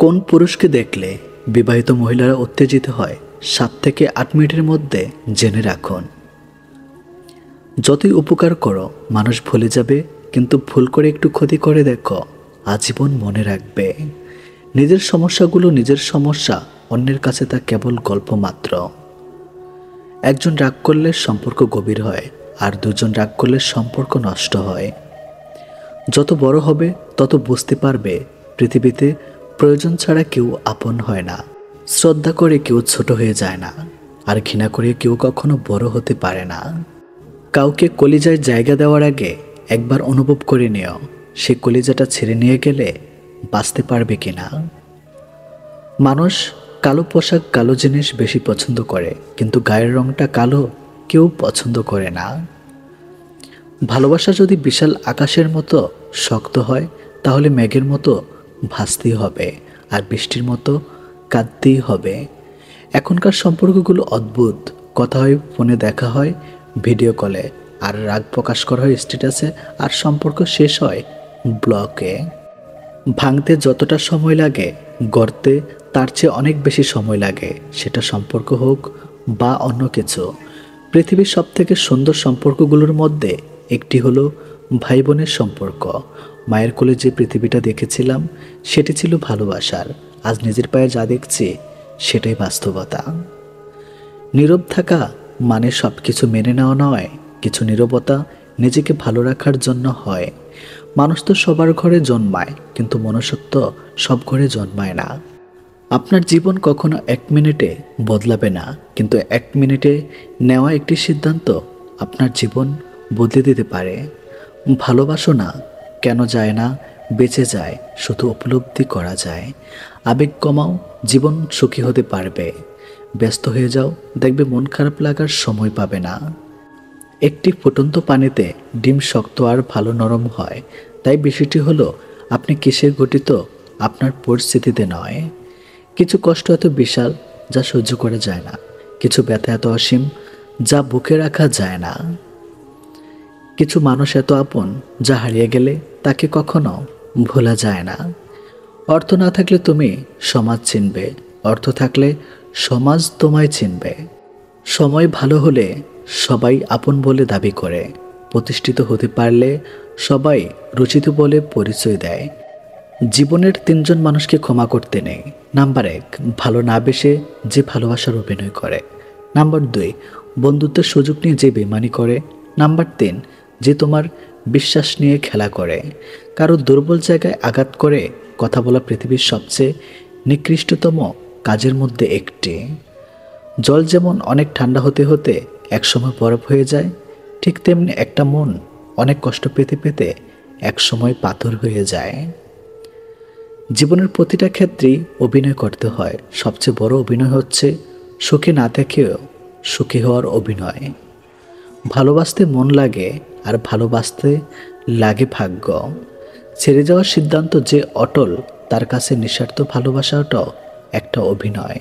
কোন পুরুষকে দেখলে বিবাহিত মহিলারা উত্তেজিত হয় 7 থেকে 8 মিনিটের মধ্যে জেনে রাখুন। যতই উপকার করো মানুষ ভুলে যাবে, কিন্তু ভুল করে একটু ক্ষতি করে দেখো, আজীবন মনে রাখবে। নিজের সমস্যাগুলো নিজের সমস্যা, অন্যের কাছে তা কেবল গল্প মাত্র। একজন রাগ করলে সম্পর্ক গভীর হয়, আর দুজন রাগ করলে সম্পর্ক নষ্ট হয়। যত বড় হবে তত বুঝতে পারবে পৃথিবীতে প্রয়োজন ছাড়া কেউ আপন হয় না। শ্রদ্ধা করে কেউ ছোট হয়ে যায় না, আর ঘৃণা করে কেউ কখনো বড় হতে পারে না। কাউকে কলিজায় জায়গা দেওয়ার আগে একবার অনুভব করে নিও, সে কলিজাটা ছেড়ে নিয়ে গেলে বাঁচতে পারবে কিনা। মানুষ কালো পোশাক, কালো জিনিস বেশি পছন্দ করে, কিন্তু গায়ের রংটা কালো কেউ পছন্দ করে না। ভালোবাসা যদি বিশাল আকাশের মতো শক্ত হয়, তাহলে মেঘের মতো ভাসতেই হবে, আর বৃষ্টির মতো কাঁদতেই হবে। এখনকার সম্পর্কগুলো অদ্ভুত। কথা হয় ফোনে, দেখা হয় ভিডিও কলে, আর রাগ প্রকাশ করা হয় স্ট্যাটাসে, আর সম্পর্ক শেষ হয় ব্লকে। ভাঙতে যতটা সময় লাগে গড়তে তার চেয়ে অনেক বেশি সময় লাগে, সেটা সম্পর্ক হোক বা অন্য কিছু। পৃথিবীর সবথেকে সুন্দর সম্পর্কগুলোর মধ্যে একটি হলো ভাই বোনের সম্পর্ক। মায়ের কোলে যে পৃথিবীটা দেখেছিলাম সেটি ছিল ভালোবাসার। আজ নিজের পায়ে যা দেখছি সেটাই বাস্তবতা। নীরব থাকা মানে সব কিছু মেনে নেওয়া নয়, কিছু নীরবতা নিজেকে ভালো রাখার জন্য হয়। মানুষ তো সবার ঘরে জন্মায়, কিন্তু মনুষ্যত্ব সব ঘরে জন্মায় না। আপনার জীবন কখনো 1 মিনিটে বদলাবে না, কিন্তু 1 মিনিটে নেওয়া একটি সিদ্ধান্ত আপনার জীবন বদলে দিতে পারে। ভালোবাসো না কেন যায় না, বেঁচে যায় শুধু উপলব্ধি করা যায়। আবেগ কমাও, জীবন সুখী হতে পারবে। ব্যস্ত হয়ে যাও, দেখবে মন খারাপ লাগার সময় পাবে না। একটি ফুটন্ত পানিতে ডিম শক্ত আর ভালো নরম হয়। তাই বিষয়টি হলো আপনি কিসে গঠিত, আপনার পরিস্থিতিতে নয়। কিছু কষ্ট এত বিশাল যা সহ্য করা যায় না, কিছু ব্যথা এত অসীম যা বুকে রাখা যায় না। কিছু মানুষ এত আপন যা হারিয়ে গেলে তাকে কখনো ভোলা যায় না। অর্থ না থাকলে তুমি সমাজ চিনবে, অর্থ থাকলে সমাজ তোমায় চিনবে। সময় ভালো হলে সবাই আপন বলে দাবি করে, প্রতিষ্ঠিত হতে পারলে সবাই রচিত বলে পরিচয় দেয়। জীবনের 3জন মানুষকে ক্ষমা করতে নেই। নাম্বার 1, ভালো না বেসে যে ভালোবাসার অভিনয় করে। নাম্বার 2, বন্ধুত্বের সুযোগ নিয়ে যে বেমানি করে। নাম্বার 3, যে তোমার বিশ্বাস নিয়ে খেলা করে। কারো দুর্বল জায়গায় আঘাত করে কথা বলা পৃথিবীর সবচেয়ে নিকৃষ্টতম কাজের মধ্যে একটি। জল যেমন অনেক ঠান্ডা হতে হতে একসময় বরফ হয়ে যায়, ঠিক তেমনি একটা মন অনেক কষ্ট পেতে পেতে একসময় পাথর হয়ে যায়। জীবনের প্রতিটা ক্ষেত্রেই অভিনয় করতে হয়। সবচেয়ে বড় অভিনয় হচ্ছে সুখে না থেকেও সুখী হওয়ার অভিনয়। ভালোবাসতে মন লাগে, আর ভালোবাসতে লাগে ভাগ্য। ছেড়ে যাওয়ার সিদ্ধান্ত যে অটল, তার কাছে নিঃস্বার্থ ভালোবাসাটাও একটা অভিনয়।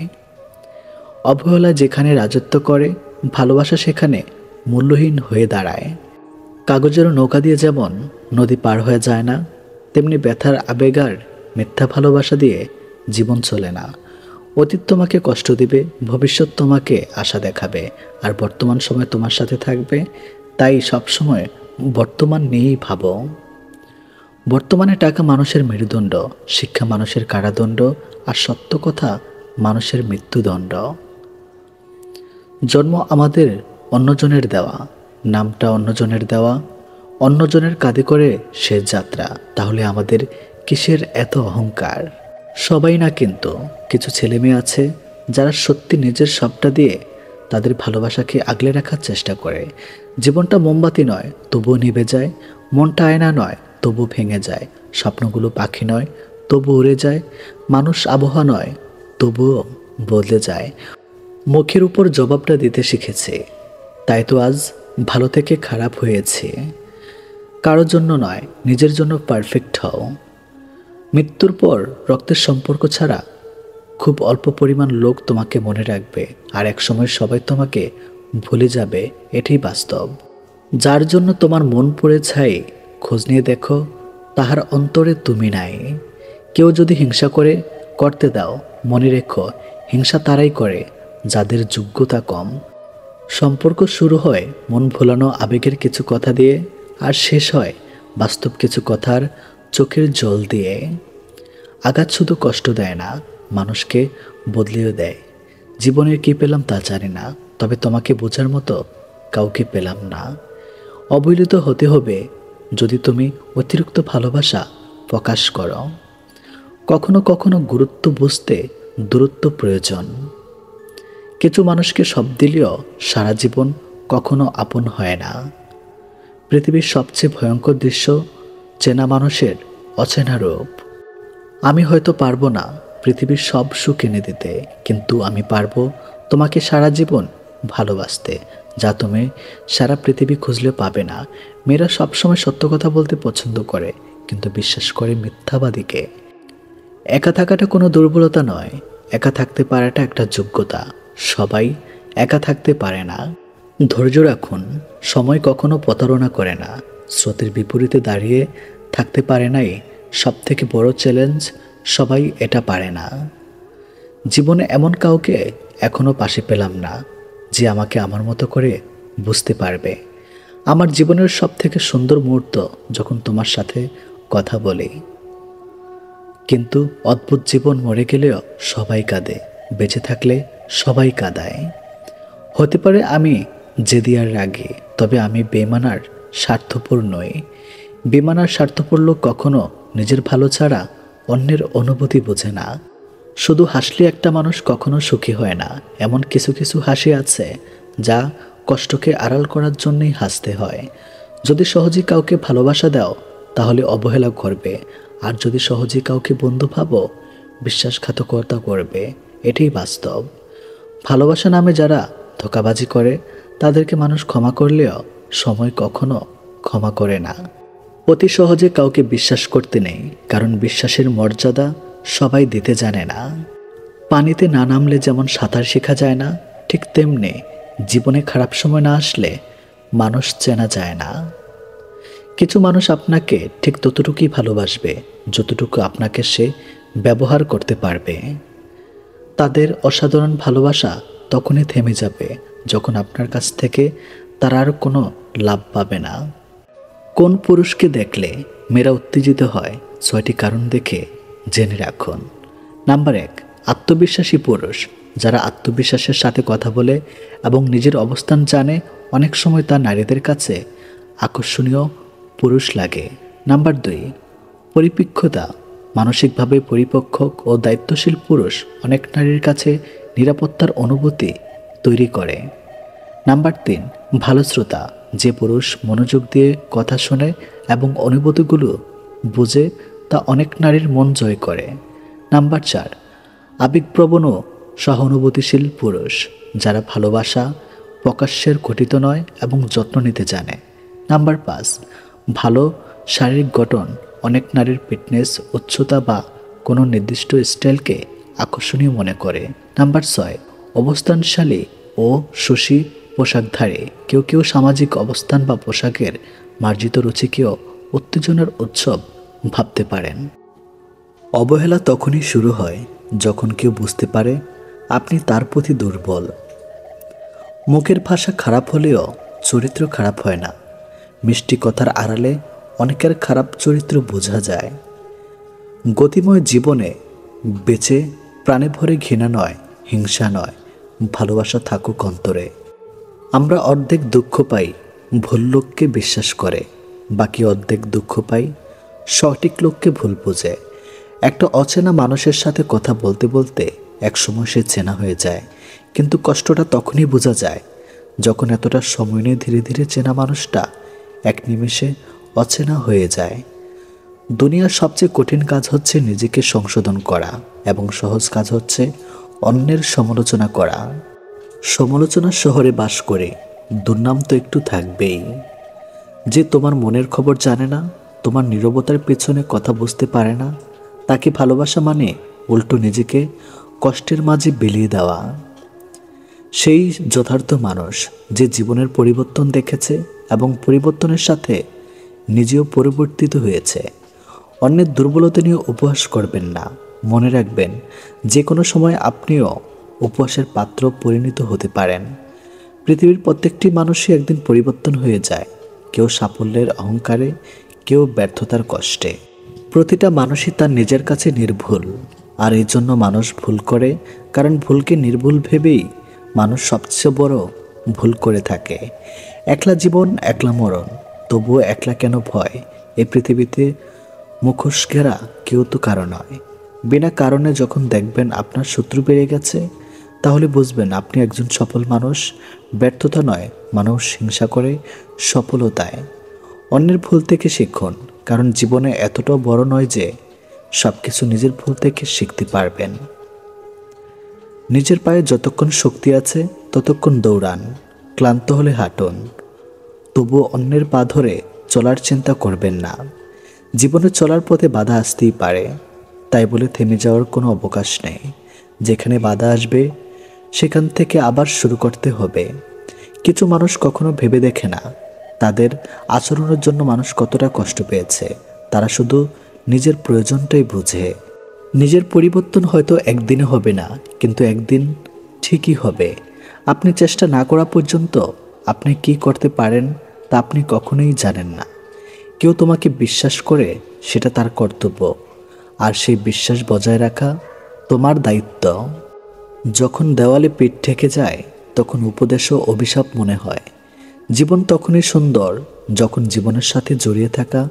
অবহেলা যেখানে রাজত্ব করে, ভালোবাসা সেখানে মূল্যহীন হয়ে দাঁড়ায়। কাগজের নৌকা দিয়ে যেমন নদী পার হয়ে যায় না, তেমনি ব্যথার আবেগার মিথ্যা ভালোবাসা দিয়ে জীবন চলে না। অতীত তোমাকে কষ্ট দিবে, ভবিষ্যৎ তোমাকে আশা দেখাবে, আর বর্তমান সময় তোমার সাথে থাকবে। তাই সবসময় বর্তমান নিয়েই ভাবো। বর্তমানে টাকা মানুষের মেরুদণ্ড, শিক্ষা মানুষের কারাদণ্ড, আর সত্য কথা মানুষের মৃত্যুদণ্ড। জন্ম আমাদের অন্যজনের দেওয়া, নামটা অন্যজনের দেওয়া, অন্যজনের কাঁধে করে শেষ যাত্রা। তাহলে আমাদের কিসের এত অহংকার? সবাই না, কিন্তু কিছু ছেলে মেয়ে আছে যারা সত্যি নিজের সবটা দিয়ে তাদের ভালোবাসাকে আগলে রাখার চেষ্টা করে। জীবনটা মোমবাতি নয়, তবুও নিভে যায়। মনটা আয়না নয়, তবু ভেঙে যায়। স্বপ্নগুলো পাখি নয়, তবু উড়ে যায়। মানুষ আবহাওয়া নয়, তবুও বদলে যায়। মুখের উপর জবাবটা দিতে শিখেছে, তাই তো আজ ভালো থেকে খারাপ হয়েছে। কারোর জন্য নয়, নিজের জন্য পারফেক্ট হও। মৃত্যুর পর রক্তের সম্পর্ক ছাড়া খুব অল্প পরিমাণ লোক তোমাকে মনে রাখবে, আর একসময় সবাই তোমাকে ভুলে যাবে, এটাই বাস্তব। যার জন্য তোমার মন পড়ে ছাই, খোঁজ নিয়ে দেখো তাহার অন্তরে তুমি নাই। কেউ যদি হিংসা করে করতে দাও। মনে রেখো, হিংসা তারাই করে যাদের যোগ্যতা কম। সম্পর্ক শুরু হয় মন ভোলানো আবেগের কিছু কথা দিয়ে, আর শেষ হয় বাস্তব কিছু কথার চোখের জল দিয়ে। আঘাত শুধু কষ্ট দেয় না, মানুষকে বদলেও দেয়। জীবনের কী পেলাম তা জানি না, তবে তোমাকে বোঝার মতো কাউকে পেলাম না। অবহেলিত হতে হবে যদি তুমি অতিরিক্ত ভালোবাসা প্রকাশ করো। কখনো কখনো গুরুত্ব বুঝতে দূরত্ব প্রয়োজন। কিছু মানুষকে সব দিলেও সারা জীবন কখনো আপন হয় না। পৃথিবীর সবচেয়ে ভয়ঙ্কর দৃশ্য চেনা মানুষের অচেনা রূপ। আমি হয়তো পারবো না পৃথিবীর সব সুখ এনে দিতে, কিন্তু আমি পারবো তোমাকে সারা জীবন ভালোবাসতে, যা তুমি সারা পৃথিবী খুঁজলে পাবে না। মেয়েরা সবসময় সত্য কথা বলতে পছন্দ করে, কিন্তু বিশ্বাস করে মিথ্যাবাদীকে। একা থাকাটা কোনো দুর্বলতা নয়, একা থাকতে পারাটা একটা যোগ্যতা। সবাই একা থাকতে পারে না। ধৈর্য রাখুন, সময় কখনো প্রতারণা করে না। স্রোতের বিপরীতে দাঁড়িয়ে থাকতে পারে নাই সব থেকে বড় চ্যালেঞ্জ, সবাই এটা পারে না। জীবনে এমন কাউকে এখনো পাশে পেলাম না যে আমাকে আমার মতো করে বুঝতে পারবে। আমার জীবনের সব থেকে সুন্দর মুহূর্ত যখন তোমার সাথে কথা বলি। কিন্তু অদ্ভুত জীবন, মরে গেলেও সবাই কাঁদে, বেঁচে থাকলে সবাই কাঁদায়। হতে পারে আমি জেদি আর রাগী, তবে আমি বেমানার স্বার্থপর নই। বেমানার স্বার্থপর লোক কখনো নিজের ভালো ছাড়া অন্যের অনুভূতি বোঝে না। শুধু হাসলে একটা মানুষ কখনো সুখী হয় না। এমন কিছু কিছু হাসি আছে যা কষ্টকে আড়াল করার জন্যই হাসতে হয়। যদি সহজে কাউকে ভালোবাসা দাও তাহলে অবহেলা করবে, আর যদি সহজে কাউকে বন্ধু ভাবো বিশ্বাসঘাতকতা করবে। এটাই বাস্তব। ভালোবাসা নামে যারা ধোঁকাবাজি করে তাদেরকে মানুষ ক্ষমা করলেও সময় কখনো ক্ষমা করে না। অতি সহজে কাউকে বিশ্বাস করতে নেই, কারণ বিশ্বাসের মর্যাদা সবাই দিতে জানে না। পানিতে না নামলে যেমন সাঁতার শেখা যায় না, ঠিক তেমনি জীবনে খারাপ সময় না আসলে মানুষ চেনা যায় না। কিছু মানুষ আপনাকে ঠিক ততটুকুই ভালোবাসবে যতটুকু আপনাকে সে ব্যবহার করতে পারবে। তাদের অসাধারণ ভালোবাসা তখনই থেমে যাবে যখন আপনার কাছ থেকে তারা আর কোনো লাভ পাবে না। কোন পুরুষকে দেখলে মেয়েরা উত্তেজিত হয়, 6টি কারণ দেখে জেনে রাখুন। নাম্বার 1, আত্মবিশ্বাসী পুরুষ। যারা আত্মবিশ্বাসের সাথে কথা বলে এবং নিজের অবস্থান জানে, অনেক সময় তা নারীদের কাছে আকর্ষণীয় পুরুষ লাগে। নাম্বার 2, পরিপক্কতা। মানসিকভাবে পরিপক্ক ও দায়িত্বশীল পুরুষ অনেক নারীর কাছে নিরাপত্তার অনুভূতি তৈরি করে। নাম্বার 3, ভালো শ্রোতা। যে পুরুষ মনোযোগ দিয়ে কথা শোনে এবং অনুভূতিগুলো বুঝে, তা অনেক নারীর মন জয় করে। নাম্বার 4, আবেগপ্রবণ ও সহানুভূতিশীল পুরুষ। যারা ভালোবাসা প্রকাশ্যের গঠিত নয় এবং যত্ন নিতে জানে। নাম্বার 5, ভালো শারীরিক গঠন। অনেক নারীর ফিটনেস, উচ্চতা বা কোনো নির্দিষ্ট স্টাইলকে আকর্ষণীয় মনে করে। নাম্বার 6, অবস্থানশালী ও সুশী পোশাকধারী। কেউ কেউ সামাজিক অবস্থান বা পোশাকের মার্জিত রুচিকেও উত্তেজনার উৎসব ভাবতে পারেন। অবহেলা তখনই শুরু হয় যখন কেউ বুঝতে পারে আপনি তার প্রতি দুর্বল। মুখের ভাষা খারাপ হলেও চরিত্র খারাপ হয় না। মিষ্টি কথার আড়ালে অনেকের খারাপ চরিত্র বোঝা যায়। গতিময় জীবনে বেঁচে প্রাণে ভরে ঘৃণা নয়, হিংসা নয়, ভালোবাসা থাকুক অন্তরে। আমরা অর্ধেক দুঃখ পাই ভুল লোককে বিশ্বাস করে, বাকি অর্ধেক দুঃখ পাই সঠিক লোককে ভুল বোঝে। একটা অচেনা মানুষের সাথে কথা বলতে বলতে একসময় সে চেনা হয়ে যায়, কিন্তু কষ্টটা তখনই বোঝা যায় যখন এতটা সময় নিয়ে ধীরে ধীরে চেনা মানুষটা এক নিমেষে অচেনা হয়ে যায়। দুনিয়ার সবচেয়ে কঠিন কাজ হচ্ছে নিজেকে সংশোধন করা, এবং সহজ কাজ হচ্ছে অন্যের সমালোচনা করা। সমালোচনার শহরে বাস করে দুর্নাম তো একটু থাকবেই। যে তোমার মনের খবর জানে না, তোমার নীরবতার পেছনে কথা বুঝতে পারে না, তাকে ভালোবাসা মানে উল্টো নিজেকে কষ্টের মাঝে বিলিয়ে দেওয়া। সেই যথার্থ মানুষ যে জীবনের পরিবর্তন দেখেছে এবং পরিবর্তনের সাথে নিজেও পরিবর্তিত হয়েছে। অন্যের দুর্বলতা নিয়ে উপহাস করবেন না, মনে রাখবেন, যে কোনো সময় আপনিও উপহাসের পাত্র পরিণত হতে পারেন। পৃথিবীর প্রত্যেকটি মানুষই একদিন পরিবর্তন হয়ে যায়, কেউ সাফল্যের অহংকারে, কেউ ব্যর্থতার কষ্টে। প্রতিটা মানুষই তার নিজের কাছে নির্ভুল, আর এই জন্য মানুষ ভুল করে, কারণ ভুলকে নির্ভুল ভেবেই মানুষ সবচেয়ে বড় ভুল করে থাকে। একলা জীবন একলা মরণ, তবুও একলা কেন ভয়? এই পৃথিবীতে মুখোশ ঘেরা কেউ তো কারো নয়। বিনা কারণে যখন দেখবেন আপনার শত্রু বেড়ে গেছে, তাহলে বুঝবেন আপনি একজন সফল মানুষ। ব্যর্থতা নয়, মানুষ হিংসা করে সফলতায়। অন্যের ভুল থেকে শিখুন, কারণ জীবনে এতটাও বড় নয় যে সব কিছু নিজের ভুল থেকে শিখতে পারবেন। নিজের পায়ে যতক্ষণ শক্তি আছে ততক্ষণ দৌড়ান, ক্লান্ত হলে হাঁটুন, তবুও অন্যের পা ধরে চলার চিন্তা করবেন না। জীবনে চলার পথে বাধা আসতেই পারে, তাই বলে থেমে যাওয়ার কোনো অবকাশ নেই। যেখানে বাধা আসবে সেখান থেকে আবার শুরু করতে হবে। কিছু মানুষ কখনো ভেবে দেখে না তাদের আচরণের জন্য মানুষ কতটা কষ্ট পেয়েছে। তারা শুধু নিজের প্রয়োজনটাই বুঝে। নিজের পরিবর্তন হয়তো একদিনে হবে না, কিন্তু একদিন ঠিকই হবে। আপনি চেষ্টা না করা পর্যন্ত আপনি কি করতে পারেন তা আপনি কখনোই জানেন না। কেউ তোমাকে বিশ্বাস করে, সেটা তার কর্তব্য, আর সেই বিশ্বাস বজায় রাখা তোমার দায়িত্ব। যখন দেওয়ালে পিঠ ঠেকে যায়, তখন উপদেশ ও অভিশাপ মনে হয়। জীবন তখনই সুন্দর যখন জীবনের সাথে জড়িয়ে থাকা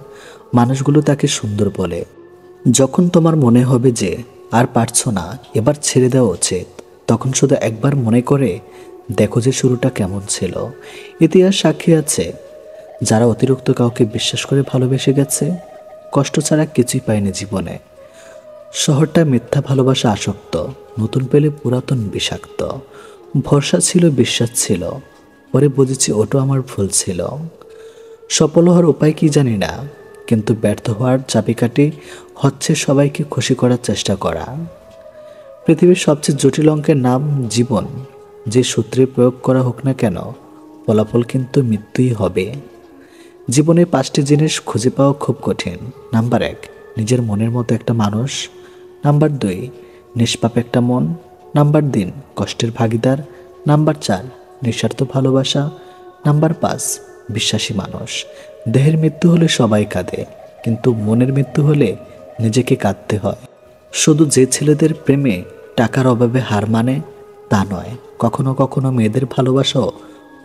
মানুষগুলো তাকে সুন্দর বলে। যখন তোমার মনে হবে যে আর পারছো না, এবার ছেড়ে দেওয়া উচিত, তখন শুধু একবার মনে করে দেখো যে শুরুটা কেমন ছিল। ইতিহাস সাক্ষী আছে, যারা অতিরিক্ত কাউকে বিশ্বাস করে ভালোবেসে গেছে, কষ্ট ছাড়া কিছুই পায়নি জীবনে। শহরটা মিথ্যা ভালোবাসা আসক্ত, নতুন পেলে পুরাতন বিষাক্ত। ভরসা ছিল, বিশ্বাস ছিল, পরে বুঝেছি ওটা আমার ভুল ছিল। সফল হওয়ার উপায় কি জানি না, কিন্তু ব্যর্থ হওয়ার চাবিকাঠি হচ্ছে সবাইকে খুশি করার চেষ্টা করা। পৃথিবীর সবচেয়ে জটিল অঙ্কের নাম জীবন। যে সূত্রে প্রয়োগ করা হোক না কেন, ফলাফল কিন্তু মৃত্যুই হবে। জীবনে 5টি জিনিস খুঁজে পাওয়া খুব কঠিন। নাম্বার 1, নিজের মনের মতো একটা মানুষ। নাম্বার 2, নিষ্পাপ একটা মন। নাম্বার 3, কষ্টের ভাগিদার। নাম্বার 4, নিঃস্বার্থ ভালোবাসা। নাম্বার 5, বিশ্বাসী মানুষ। দেহের মৃত্যু হলে সবাই কাঁদে, কিন্তু মনের মৃত্যু হলে নিজেকে কাঁদতে হয়। শুধু যে ছেলেদের প্রেমে টাকার অভাবে হার মানে তা নয়, কখনো কখনো মেয়েদের ভালোবাসাও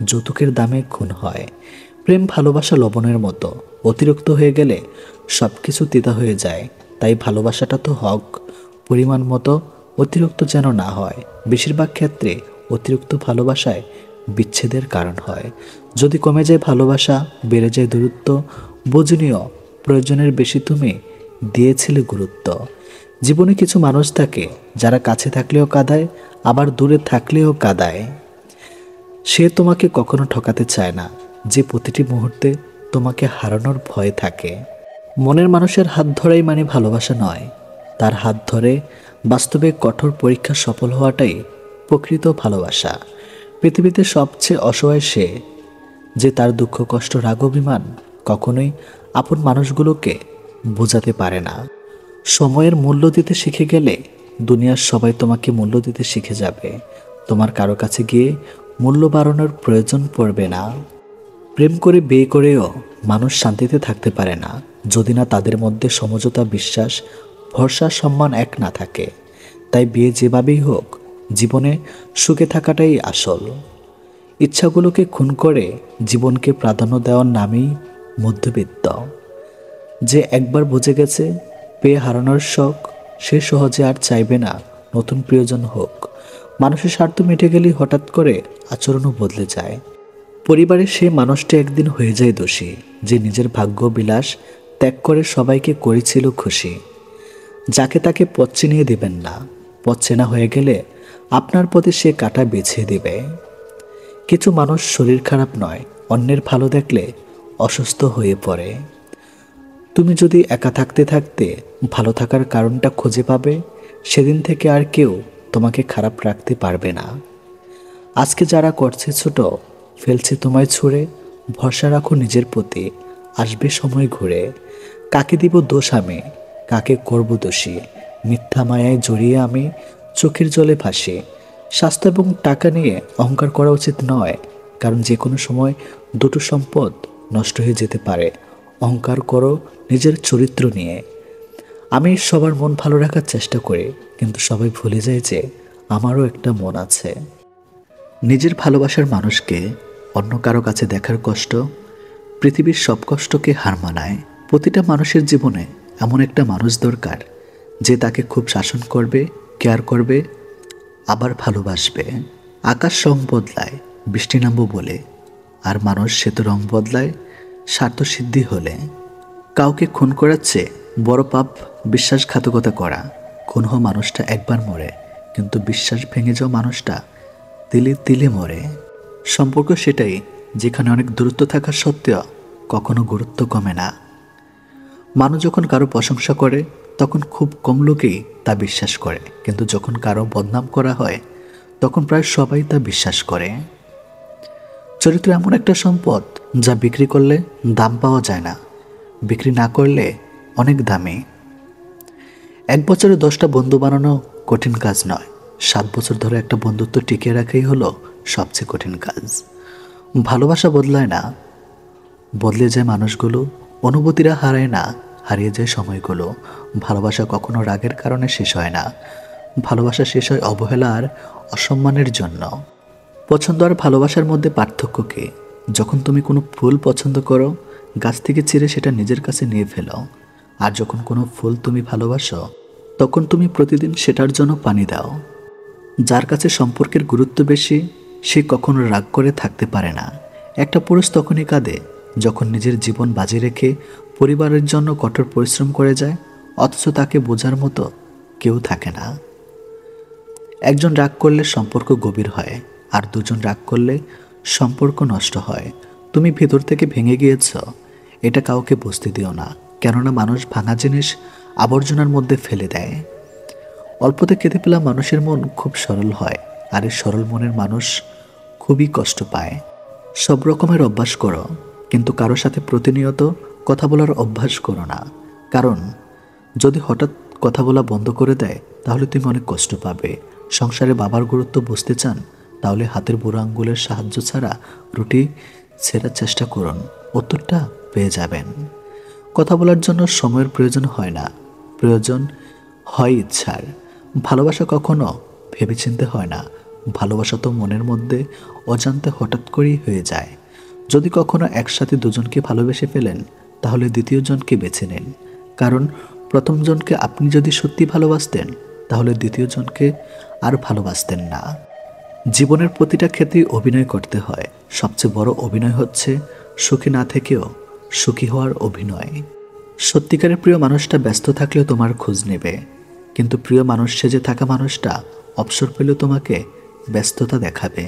যৌতুকের দামে খুন হয়। প্রেম ভালোবাসা লবণের মতো, অতিরিক্ত হয়ে গেলে সব কিছু তিতা হয়ে যায়। তাই ভালোবাসাটা তো হক, পরিমাণ মতো, অতিরিক্ত যেন না হয়। বেশিরভাগ ক্ষেত্রে অতিরিক্ত ভালোবাসায় বিচ্ছেদের কারণ হয়। যদি কমে যায় ভালোবাসা, বেড়ে যায় দূরত্ব, বুঝনিও প্রয়োজনের বেশি তুমি দিয়েছিলে গুরুত্ব। জীবনে কিছু মানুষ থাকে যারা কাছে থাকলেও কাঁদায়, আবার দূরে থাকলেও কাঁদায়। সে তোমাকে কখনো ঠকাতে চায় না, যে প্রতিটি মুহূর্তে তোমাকে হারানোর ভয় থাকে। মনের মানুষের হাত ধরাই মানে ভালোবাসা নয়, তার হাত ধরে বাস্তবে কঠোর পরীক্ষা সফল হওয়াটাই প্রকৃত ভালোবাসা। পৃথিবীতে সবচেয়ে অসহায় সে, যে তার দুঃখ, কষ্ট, রাগ, অভিমান কখনোই আপন মানুষগুলোকে বোঝাতে পারে না। সময়ের মূল্য দিতে শিখে গেলে দুনিয়ার সবাই তোমাকে মূল্য দিতে শিখে যাবে। তোমার কারো কাছে গিয়ে মূল্য বাড়ানোর প্রয়োজন পড়বে না। প্রেম করে বিয়ে করেও মানুষ শান্তিতে থাকতে পারে না, যদি না তাদের মধ্যে সমঝোতা, বিশ্বাস, ভরসা, সম্মান এক না থাকে। তাই বিয়ে যেভাবেই হোক, জীবনে সুখে থাকাটাই আসল। ইচ্ছাগুলোকে খুন করে জীবনকে প্রাধান্য দেওয়ার নামেই মধ্যবিত্ত। যে একবার বুঝে গেছে পেয়ে হারানোর শখ, সে সহজে আর চাইবে না নতুন প্রিয়জন হোক। মানুষের স্বার্থ মিটে গেলেই হঠাৎ করে আচরণও বদলে যায়। পরিবারের সেই মানুষটি একদিন হয়ে যায় দোষী, যে নিজের ভাগ্য বিলাস ত্যাগ করে সবাইকে করেছিল খুশি। যাকে তাকে পথ চিনিয়ে দেবেন না, পথ চেনা হয়ে গেলে আপনার পথে সে কাঁটা বিছিয়ে দেবে। কিছু মানুষ শরীর খারাপ নয়, অন্যের ভালো দেখলে অসুস্থ হয়ে পড়ে। তুমি যদি একা থাকতে থাকতে ভালো থাকার কারণটা খুঁজে পাবে, সেদিন থেকে আর কেউ তোমাকে খারাপ রাখতে পারবে না। আজকে যারা করছে ছোট, ফেলছে তোমায় ছুঁড়ে, ভরসা রাখো নিজের প্রতি, আসবে সময় ঘুরে। কাকে দিব দোষ আমি, কাকে করব দোষী, মিথ্যা মায়ায় জড়িয়ে আমি চোখের জলে ভাসি। স্বাস্থ্য এবং টাকা নিয়ে অহংকার করা উচিত নয়, কারণ যে কোনো সময় দুটো সম্পদ নষ্ট হয়ে যেতে পারে। অহংকার করো নিজের চরিত্র নিয়ে। আমি সবার মন ভালো রাখার চেষ্টা করি, কিন্তু সবাই ভুলে যায় যে আমারও একটা মন আছে। নিজের ভালোবাসার মানুষকে অন্য কারো কাছে দেখার কষ্ট পৃথিবীর সব কষ্টকে হার মানায়। প্রতিটা মানুষের জীবনে এমন একটা মানুষ দরকার যে তাকে খুব শাসন করবে, কেয়ার করবে, আবার ভালোবাসবে। আকাশ রং বদলায় বৃষ্টি নামবো বলে, আর মানুষ সে তো রং বদলায় স্বার্থসিদ্ধি হলে। কাউকে খুন করার চেয়ে বড় পাপ বিশ্বাসঘাতকতা করা। খুন হওয়া মানুষটা একবার মরে, কিন্তু বিশ্বাস ভেঙে যাওয়া মানুষটা তিলে তিলে মরে। সম্পর্ক সেটাই যেখানে অনেক দূরত্ব থাকা সত্ত্বেও কখনো গুরুত্ব কমে না। মানুষ যখন কারো প্রশংসা করে তখন খুব কম লোকেই তা বিশ্বাস করে, কিন্তু যখন কারো বদনাম করা হয় তখন প্রায় সবাই তা বিশ্বাস করে। চরিত্র এমন একটা সম্পদ যা বিক্রি করলে দাম পাওয়া যায় না, বিক্রি না করলে অনেক দামি। 1 বছরে 10টা বন্ধু বানানো কঠিন কাজ নয়, 7 বছর ধরে একটা বন্ধুত্ব টিকিয়ে রাখাই হলো সবচেয়ে কঠিন কাজ। ভালোবাসা বদলায় না, বদলে যায় মানুষগুলো। অনুভূতিরা হারায় না, হারিয়ে যায় সময়গুলো। ভালোবাসা কখনো রাগের কারণে শেষ হয় না, ভালোবাসা শেষ হয় অবহেলা আর অসম্মানের জন্য। পছন্দ আর ভালোবাসার মধ্যে পার্থক্য কি? যখন তুমি কোনো ফুল পছন্দ করো, গাছ থেকে ছিঁড়ে সেটা নিজের কাছে নিয়ে ফেলো। আর যখন কোনো ফুল তুমি ভালোবাসো, তখন তুমি প্রতিদিন সেটার জন্য পানি দাও। যার কাছে সম্পর্কের গুরুত্ব বেশি, সে কখনো রাগ করে থাকতে পারে না। একটা পুরুষ তখনই কাঁদে যখন নিজের জীবন বাজি রেখে পরিবারের জন্য কঠোর পরিশ্রম করে যায়, অথচ তাকে বোঝার মতো কেউ থাকে না। একজন রাগ করলে সম্পর্ক গভীর হয়, আর দুজন রাগ করলে সম্পর্ক নষ্ট হয়। তুমি ভেতর থেকে ভেঙে গিয়েছ, এটা কাউকে বুঝতে দিও না, কেননা মানুষ ভাঙা জিনিস আবর্জনার মধ্যে ফেলে দেয়। অল্পতে কেঁদে ফেলা মানুষের মন খুব সরল হয়, আর এই সরল মনের মানুষ খুবই কষ্ট পায়। সব রকমের অভ্যাস করো, কিন্তু কারোর সাথে প্রতিনিয়ত কথা বলার অভ্যাস করো না। কারণ যদি হঠাৎ কথা বলা বন্ধ করে দেয়, তাহলে তুমি অনেক কষ্ট পাবে। সংসারে বাবার গুরুত্ব বুঝতে চান, তাহলে হাতের বুড়ো আঙ্গুলের সাহায্য ছাড়া রুটি ছেঁড়ার চেষ্টা করুন, উত্তরটা পেয়ে যাবেন। কথা বলার জন্য সময়ের প্রয়োজন হয় না, প্রয়োজন হয় ইচ্ছার। ভালোবাসা কখনো ভেবেচিন্তে হয় না, ভালোবাসা তো মনের মধ্যে অজান্তে হঠাৎ করেই হয়ে যায়। যদি কখনো একসাথে দুজনকে ভালোবেসে ফেলেন, তাহলে দ্বিতীয় জনকে বেছে নিন, কারণ প্রথম জনকে আপনি যদি সত্যি ভালোবাসতেন, তাহলে দ্বিতীয় জনকে আর ভালোবাসতেন না। জীবনের প্রতিটা ক্ষেত্রেই অভিনয় করতে হয়। সবচেয়ে বড় অভিনয় হচ্ছে সুখী না থেকেও সুখী হওয়ার অভিনয়। সত্যিকারের প্রিয় মানুষটা ব্যস্ত থাকলেও তোমার খোঁজ নেবে, কিন্তু প্রিয় মানুষ সেজে থাকা মানুষটা অবসর পেলেও তোমাকে ব্যস্ততা দেখাবে।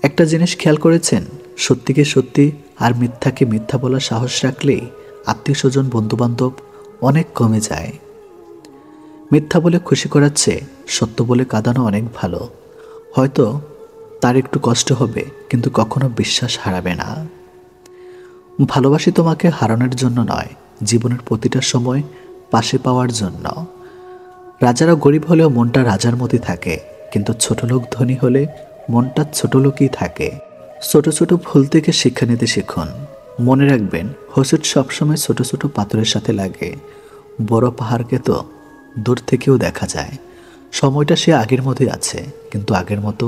একটা জিনিস খেয়াল করেছেন, সত্যিকে সত্যি আর মিথ্যাকে মিথ্যা বলার সাহস রাখলেই আত্মীয় স্বজন বন্ধুবান্ধব অনেক কমে যায়। মিথ্যা বলে খুশি করাচ্ছে সত্য বলে কাঁদানো অনেক ভালো। হয়তো তার একটু কষ্ট হবে, কিন্তু কখনো বিশ্বাস হারাবে না। ভালোবাসি তোমাকে হারানোর জন্য নয়, জীবনের প্রতিটা সময় পাশে পাওয়ার জন্য। রাজারা গরিব হলেও মনটা রাজার মতোই থাকে, কিন্তু ছোট লোক ধনী হলে মনটা ছোট লোকই থাকে। ছোট ছোট ভুল থেকে শিক্ষা নিতে শিখুন। মনে রাখবেন, হোঁচট সবসময় ছোট ছোট পাথরের সাথে লাগে, বড় পাহাড়কে তো দূর থেকেও দেখা যায়। সময়টা সে আগের মতোই আছে, কিন্তু আগের মতো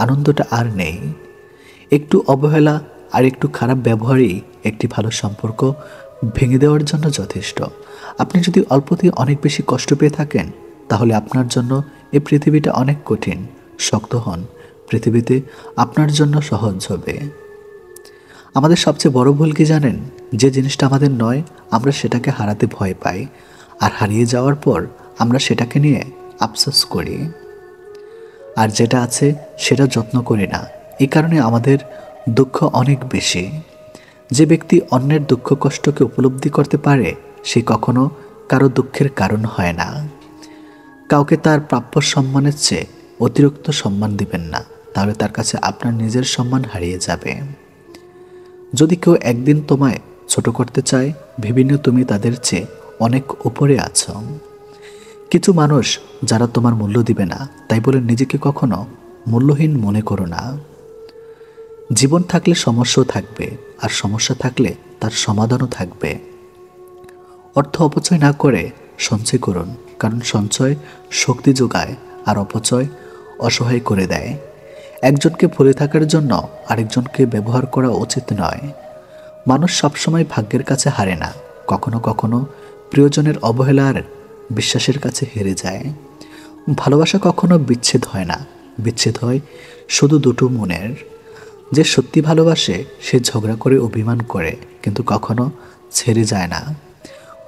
আনন্দটা আর নেই। একটু অবহেলা আর একটু খারাপ ব্যবহারই একটি ভালো সম্পর্ক ভেঙে দেওয়ার জন্য যথেষ্ট। আপনি যদি অল্পতেই অনেক বেশি কষ্ট পেয়ে থাকেন, তাহলে আপনার জন্য এই পৃথিবীটা অনেক কঠিন। শক্ত হন, পৃথিবীতে আপনার জন্য সহজ হবে। আমাদের সবচেয়ে বড় ভুল কি জানেন? যে জিনিসটা আমাদের নয়, আমরা সেটাকে হারাতে ভয় পাই, আর হারিয়ে যাওয়ার পর আমরা সেটাকে নিয়ে আফসোস করি। আর যেটা আছে সেটা যত্ন করি না, এই কারণে আমাদের দুঃখ অনেক বেশি। যে ব্যক্তি অন্যের দুঃখ কষ্টকে উপলব্ধি করতে পারে, সে কখনো কারো দুঃখের কারণ হয় না। কাউকে তার প্রাপ্য সম্মানের চেয়ে অতিরিক্ত সম্মান দিবেন না, তাহলে তার কাছে আপনার নিজের সম্মান হারিয়ে যাবে। যদি কেউ একদিন তোমায় ছোট করতে চায়, ভেবে নিও তুমি তাদের চেয়ে অনেক উপরে আছো। কিছু মানুষ যারা তোমার মূল্য দিবে না, তাই বলে নিজেকে কখনো মূল্যহীন মনে করো না। জীবন থাকলে সমস্যাও থাকবে, আর সমস্যা থাকলে তার সমাধানও থাকবে। অর্থ অপচয় না করে সঞ্চয় করুন, কারণ সঞ্চয় শক্তি যোগায় আর অপচয় অসহায় করে দেয়। একজনকে ভুলে থাকার জন্য আরেকজনকে ব্যবহার করা উচিত নয়। মানুষ সবসময় ভাগ্যের কাছে হারে না, কখনো কখনো প্রিয়জনের অবহেলা আর বিশ্বাসের কাছে হেরে যায়। ভালোবাসা কখনো বিচ্ছেদ হয় না, বিচ্ছেদ হয় শুধু দুটো মনের। যে সত্যি ভালোবাসে সে ঝগড়া করে অভিমান করে, কিন্তু কখনো ছেড়ে যায় না।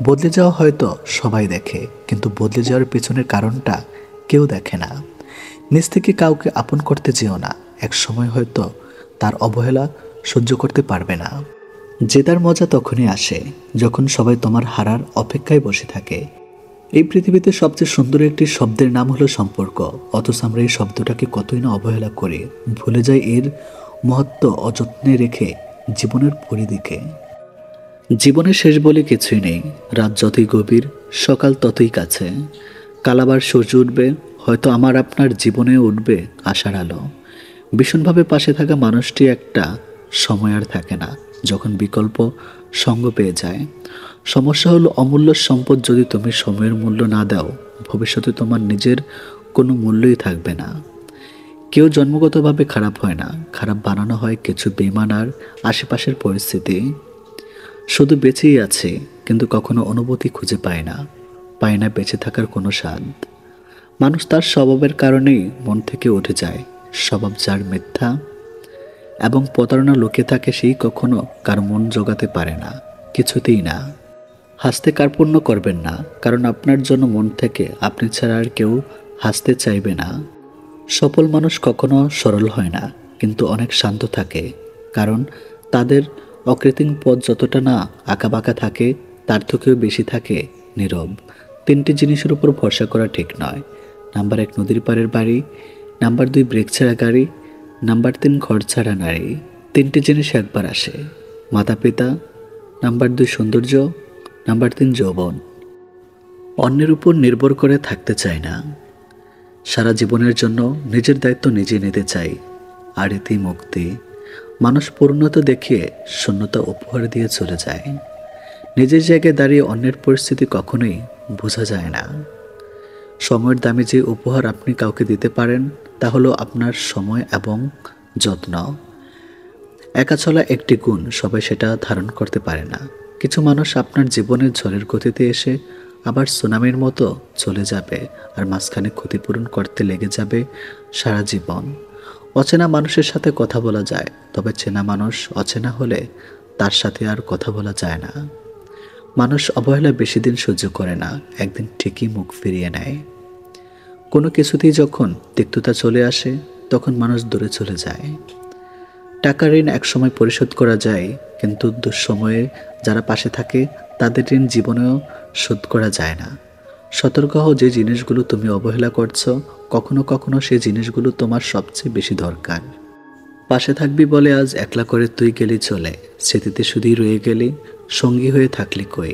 বদলে যাওয়া হয়তো সবাই দেখে, কিন্তু বদলে যাওয়ার পেছনের কারণটা কেউ দেখে না। নিজ থেকে কাউকে আপন করতে যেও না, এক সময় হয়তো তার অবহেলা সহ্য করতে পারবে না। জেতার মজা তখনই আসে যখন সবাই তোমার হারার অপেক্ষায় বসে থাকে। এই পৃথিবীতে সবচেয়ে সুন্দর একটি শব্দের নাম হলো সম্পর্ক, অথচ আমরা এই শব্দটাকে কতই না অবহেলা করি, ভুলে যাই এর মহত্ব অযত্নে রেখে জীবনের পরিধিকে। জীবনের শেষ বলে কিছুই নেই, রাত যতই গভীর সকাল ততই কাছে। কাল আবার সূর্য উঠবে, হয়তো আমার আপনার জীবনে উঠবে আশার আলো। ভীষণভাবে পাশে থাকা মানুষটি একটা সময় আর থাকে না, যখন বিকল্প সঙ্গ পেয়ে যায়। সমস্যা হলো অমূল্য সম্পদ যদি তুমি সময়ের মূল্য না দাও, ভবিষ্যতে তোমার নিজের কোনো মূল্যই থাকবে না। কেউ জন্মগতভাবে খারাপ হয় না, খারাপ বানানো হয় কিছু বেইমান আর আশেপাশের পরিস্থিতি। শুধু বেঁচেই আছে, কিন্তু কখনো অনুভূতি খুঁজে পায় না, পায় না বেঁচে থাকার কোনো স্বাদ। মানুষ তার স্বভাবের কারণেই মন থেকে উঠে যায়। স্বভাব যার মিথ্যা এবং প্রতারণা লুকিয়ে থাকে, সেই কখনো কার মন জোগাতে পারে না, কিছুতেই না। হাসতে কার্পণ্য করবেন না, কারণ আপনার জন্য মন থেকে আপনি ছাড়া আর কেউ হাসতে চাইবে না। সফল মানুষ কখনো সরল হয় না, কিন্তু অনেক শান্ত থাকে, কারণ তাদের অকৃত্রিম পথ যতটা না আঁকাবাঁকা থাকে, তার থেকেও বেশি থাকে নীরব। তিনটি জিনিসের উপর ভরসা করা ঠিক নয়। নাম্বার 1 নদীর পাড়ের বাড়ি, নাম্বার 2 ব্রেক ছাড়া গাড়ি, নাম্বার 3 ঘর ছাড়া নারী। তিনটি জিনিস একবার আসে, মাতা পিতা, নাম্বার 2 সৌন্দর্য, নাম্বার 3 যৌবন। অন্যের উপর নির্ভর করে থাকতে চায় না, সারা জীবনের জন্য নিজের দায়িত্ব নিজে নিতে চাই, আর এতেই মুক্তি। মানুষ পূর্ণতা দেখিয়ে শূন্যতা উপহার দিয়ে চলে যায়। নিজের জায়গায় দাঁড়িয়ে অন্যের পরিস্থিতি কখনোই বোঝা যায় না। সময়ের দামে যে উপহার আপনি কাউকে দিতে পারেন, তা হলো আপনার সময় এবং যত্ন। একা চলা একটি গুণ, সবাই সেটা ধারণ করতে পারে না। কিছু মানুষ আপনার জীবনের ঝড়ের গতিতে এসে আবার সুনামির মতো চলে যাবে, আর মাঝখানে ক্ষতিপূরণ করতে লেগে যাবে সারা জীবন। অচেনা মানুষের সাথে কথা বলা যায়, তবে চেনা মানুষ অচেনা হলে তার সাথে আর কথা বলা যায় না। মানুষ অবহেলা বেশি দিন সহ্য করে না, একদিন ঠিকই মুখ ফিরিয়ে নেয়। কোনো কিছুতেই যখন তিক্ততা চলে আসে, তখন মানুষ দূরে চলে যায়। টাকা ঋণ একসময় পরিশোধ করা যায়, কিন্তু দুঃসময়ে যারা পাশে থাকে তাদের ঋণ জীবনেও শোধ করা যায় না। সতর্ক হও, যে জিনিসগুলো তুমি অবহেলা করছো, কখনো কখনো সেই জিনিসগুলো তোমার সবচেয়ে বেশি দরকার। পাশে থাকবি বলে আজ একলা করে তুই গেলি চলে, স্মৃতিতে শুধুই রয়ে গেলি, সঙ্গী হয়ে থাকলি কই।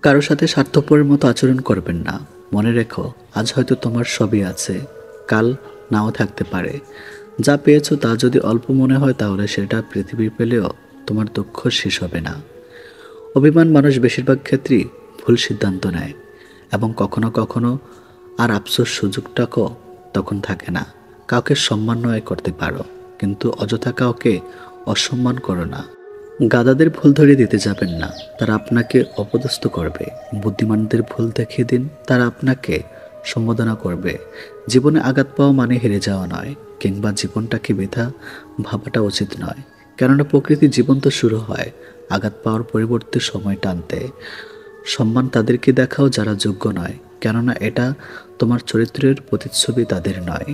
কারো সাথে স্বার্থপরের মতো আচরণ করবেন না। মনে রেখো, আজ হয়তো তোমার সবই আছে, কাল নাও থাকতে পারে। যা পেয়েছো তা যদি অল্প মনে হয়, তাহলে সেটা পৃথিবী পেলেও তোমার দুঃখ শেষ হবে না। অভিমান মানুষ বেশিরভাগ ক্ষেত্রেই ভুল সিদ্ধান্ত নেয়, এবং কখনো কখনো আর আফসোস সুযোগটাও তখন থাকে না। কাউকে সম্মানই করতে পারো, কিন্তু অযথা কাউকে অসম্মান করো না। গাধাদের ভুল ধরিয়ে দিতে যাবেন না, তারা আপনাকে অপদস্থ করবে। বুদ্ধিমানদের ভুল দেখিয়ে দিন, তারা আপনাকে সম্বোধনা করবে। জীবনে আঘাত পাওয়া মানে হেরে যাওয়া নয়, কিংবা জীবনটাকে বৃথা ভাবাটা উচিত নয়। কেননা প্রকৃতির জীবন তো শুরু হয় আঘাত পাওয়ার পরিবর্তে সময় টানতে। সম্মান তাদেরকে দেখাও যারা যোগ্য নয়, কেননা এটা তোমার চরিত্রের প্রতিচ্ছবি, তাদের নয়।